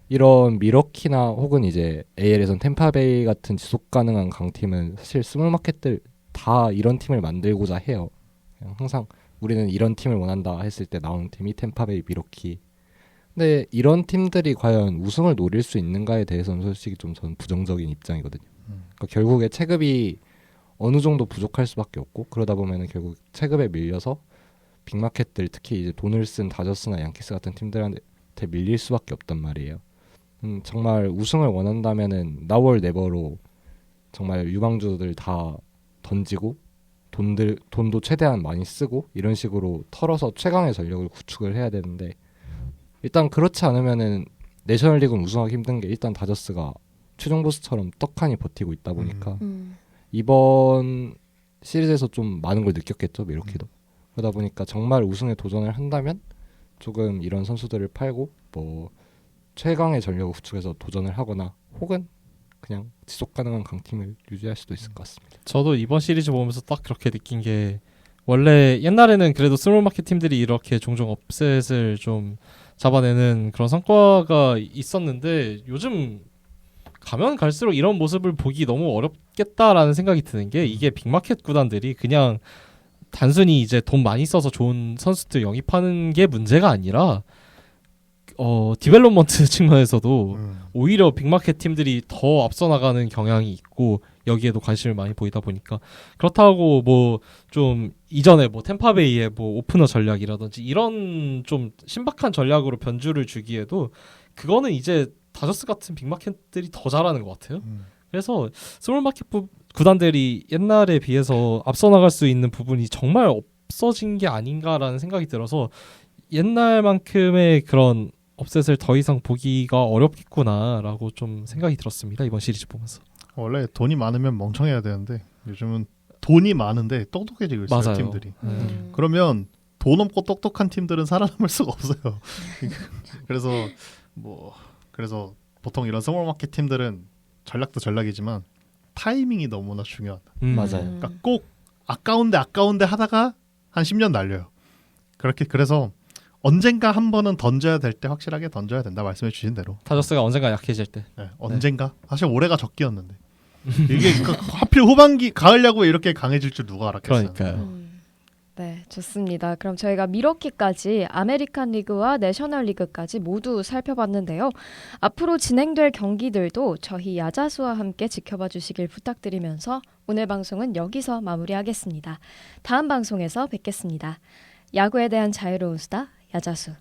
Speaker 2: 이런 미러키나 혹은 이제 AL에선 템파베이 같은 지속 가능한 강팀은 사실 스몰 마켓들 다 이런 팀을 만들고자 해요. 그냥 항상 우리는 이런 팀을 원한다 했을 때 나오는 팀이 템파베이, 미러키. 근데 이런 팀들이 과연 우승을 노릴 수 있는가에 대해서는 솔직히 좀 저는 부정적인 입장이거든요. 그러니까 결국에 체급이 어느 정도 부족할 수밖에 없고 그러다 보면은 결국 체급에 밀려서 빅마켓들 특히 이제 돈을 쓴 다저스나 양키스 같은 팀들한테 밀릴 수밖에 없단 말이에요. 정말 우승을 원한다면은 나월 네버로 정말 유망주들 다 던지고 돈도 최대한 많이 쓰고 이런 식으로 털어서 최강의 전력을 구축을 해야 되는데 일단 그렇지 않으면은 내셔널리그는 우승하기 힘든 게 일단 다저스가 최종 보스처럼 떡하니 버티고 있다 보니까 이번 시리즈에서 좀 많은 걸 느꼈겠죠, 미러키도. 그러다 보니까 정말 우승에 도전을 한다면 조금 이런 선수들을 팔고 뭐 최강의 전력을 구축해서 도전을 하거나 혹은 그냥 지속 가능한 강팀을 유지할 수도 있을 것 같습니다.
Speaker 3: 저도 이번 시리즈 보면서 딱 그렇게 느낀 게 원래 옛날에는 그래도 스몰마켓 팀들이 이렇게 종종 업셋을 좀 잡아내는 그런 성과가 있었는데 요즘 가면 갈수록 이런 모습을 보기 너무 어렵겠다라는 생각이 드는 게 이게 빅마켓 구단들이 그냥 단순히 이제 돈 많이 써서 좋은 선수들 영입하는 게 문제가 아니라 디벨롭먼트 측면에서도 오히려 빅마켓 팀들이 더 앞서 나가는 경향이 있고 여기에도 관심을 많이 보이다 보니까 그렇다고 뭐 좀 이전에 뭐 템파베이의 뭐 오프너 전략이라든지 이런 좀 신박한 전략으로 변주를 주기에도 그거는 이제 다저스 같은 빅마켓들이 더 잘하는 것 같아요. 그래서 스몰마켓 구단들이 옛날에 비해서 앞서 나갈 수 있는 부분이 정말 없어진 게 아닌가라는 생각이 들어서 옛날만큼의 그런 업셋을 더 이상 보기가 어렵겠구나라고 좀 생각이 들었습니다. 이번 시리즈 보면서.
Speaker 4: 원래 돈이 많으면 멍청해야 되는데 요즘은 돈이 많은데 똑똑해지고 있어요.
Speaker 3: 맞아요.
Speaker 4: 팀들이.
Speaker 1: 음.
Speaker 4: 그러면 돈 없고 똑똑한 팀들은 살아남을 수가 없어요. 그래서 그래서 보통 이런 스몰마켓 팀들은 전략도 전략이지만 타이밍이 너무나 중요하다.
Speaker 2: 맞아요.
Speaker 4: 그러니까 꼭 아까운데 하다가 한 10년 날려요. 그래서 언젠가 한 번은 던져야 될 때 확실하게 던져야 된다 말씀해 주신 대로.
Speaker 3: 타저스가 언젠가 약해질 때.
Speaker 4: 네, 언젠가? 사실 올해가 적기였는데 이게 하필 후반기 가을 야구에 이렇게 강해질 줄 누가 알았겠어요.
Speaker 3: 그러니까요.
Speaker 1: 네, 좋습니다. 그럼 저희가 미러키까지 아메리칸 리그와 내셔널 리그까지 모두 살펴봤는데요. 앞으로 진행될 경기들도 저희 야자수와 함께 지켜봐 주시길 부탁드리면서 오늘 방송은 여기서 마무리하겠습니다. 다음 방송에서 뵙겠습니다. 야구에 대한 자유로운 수다, 야자수.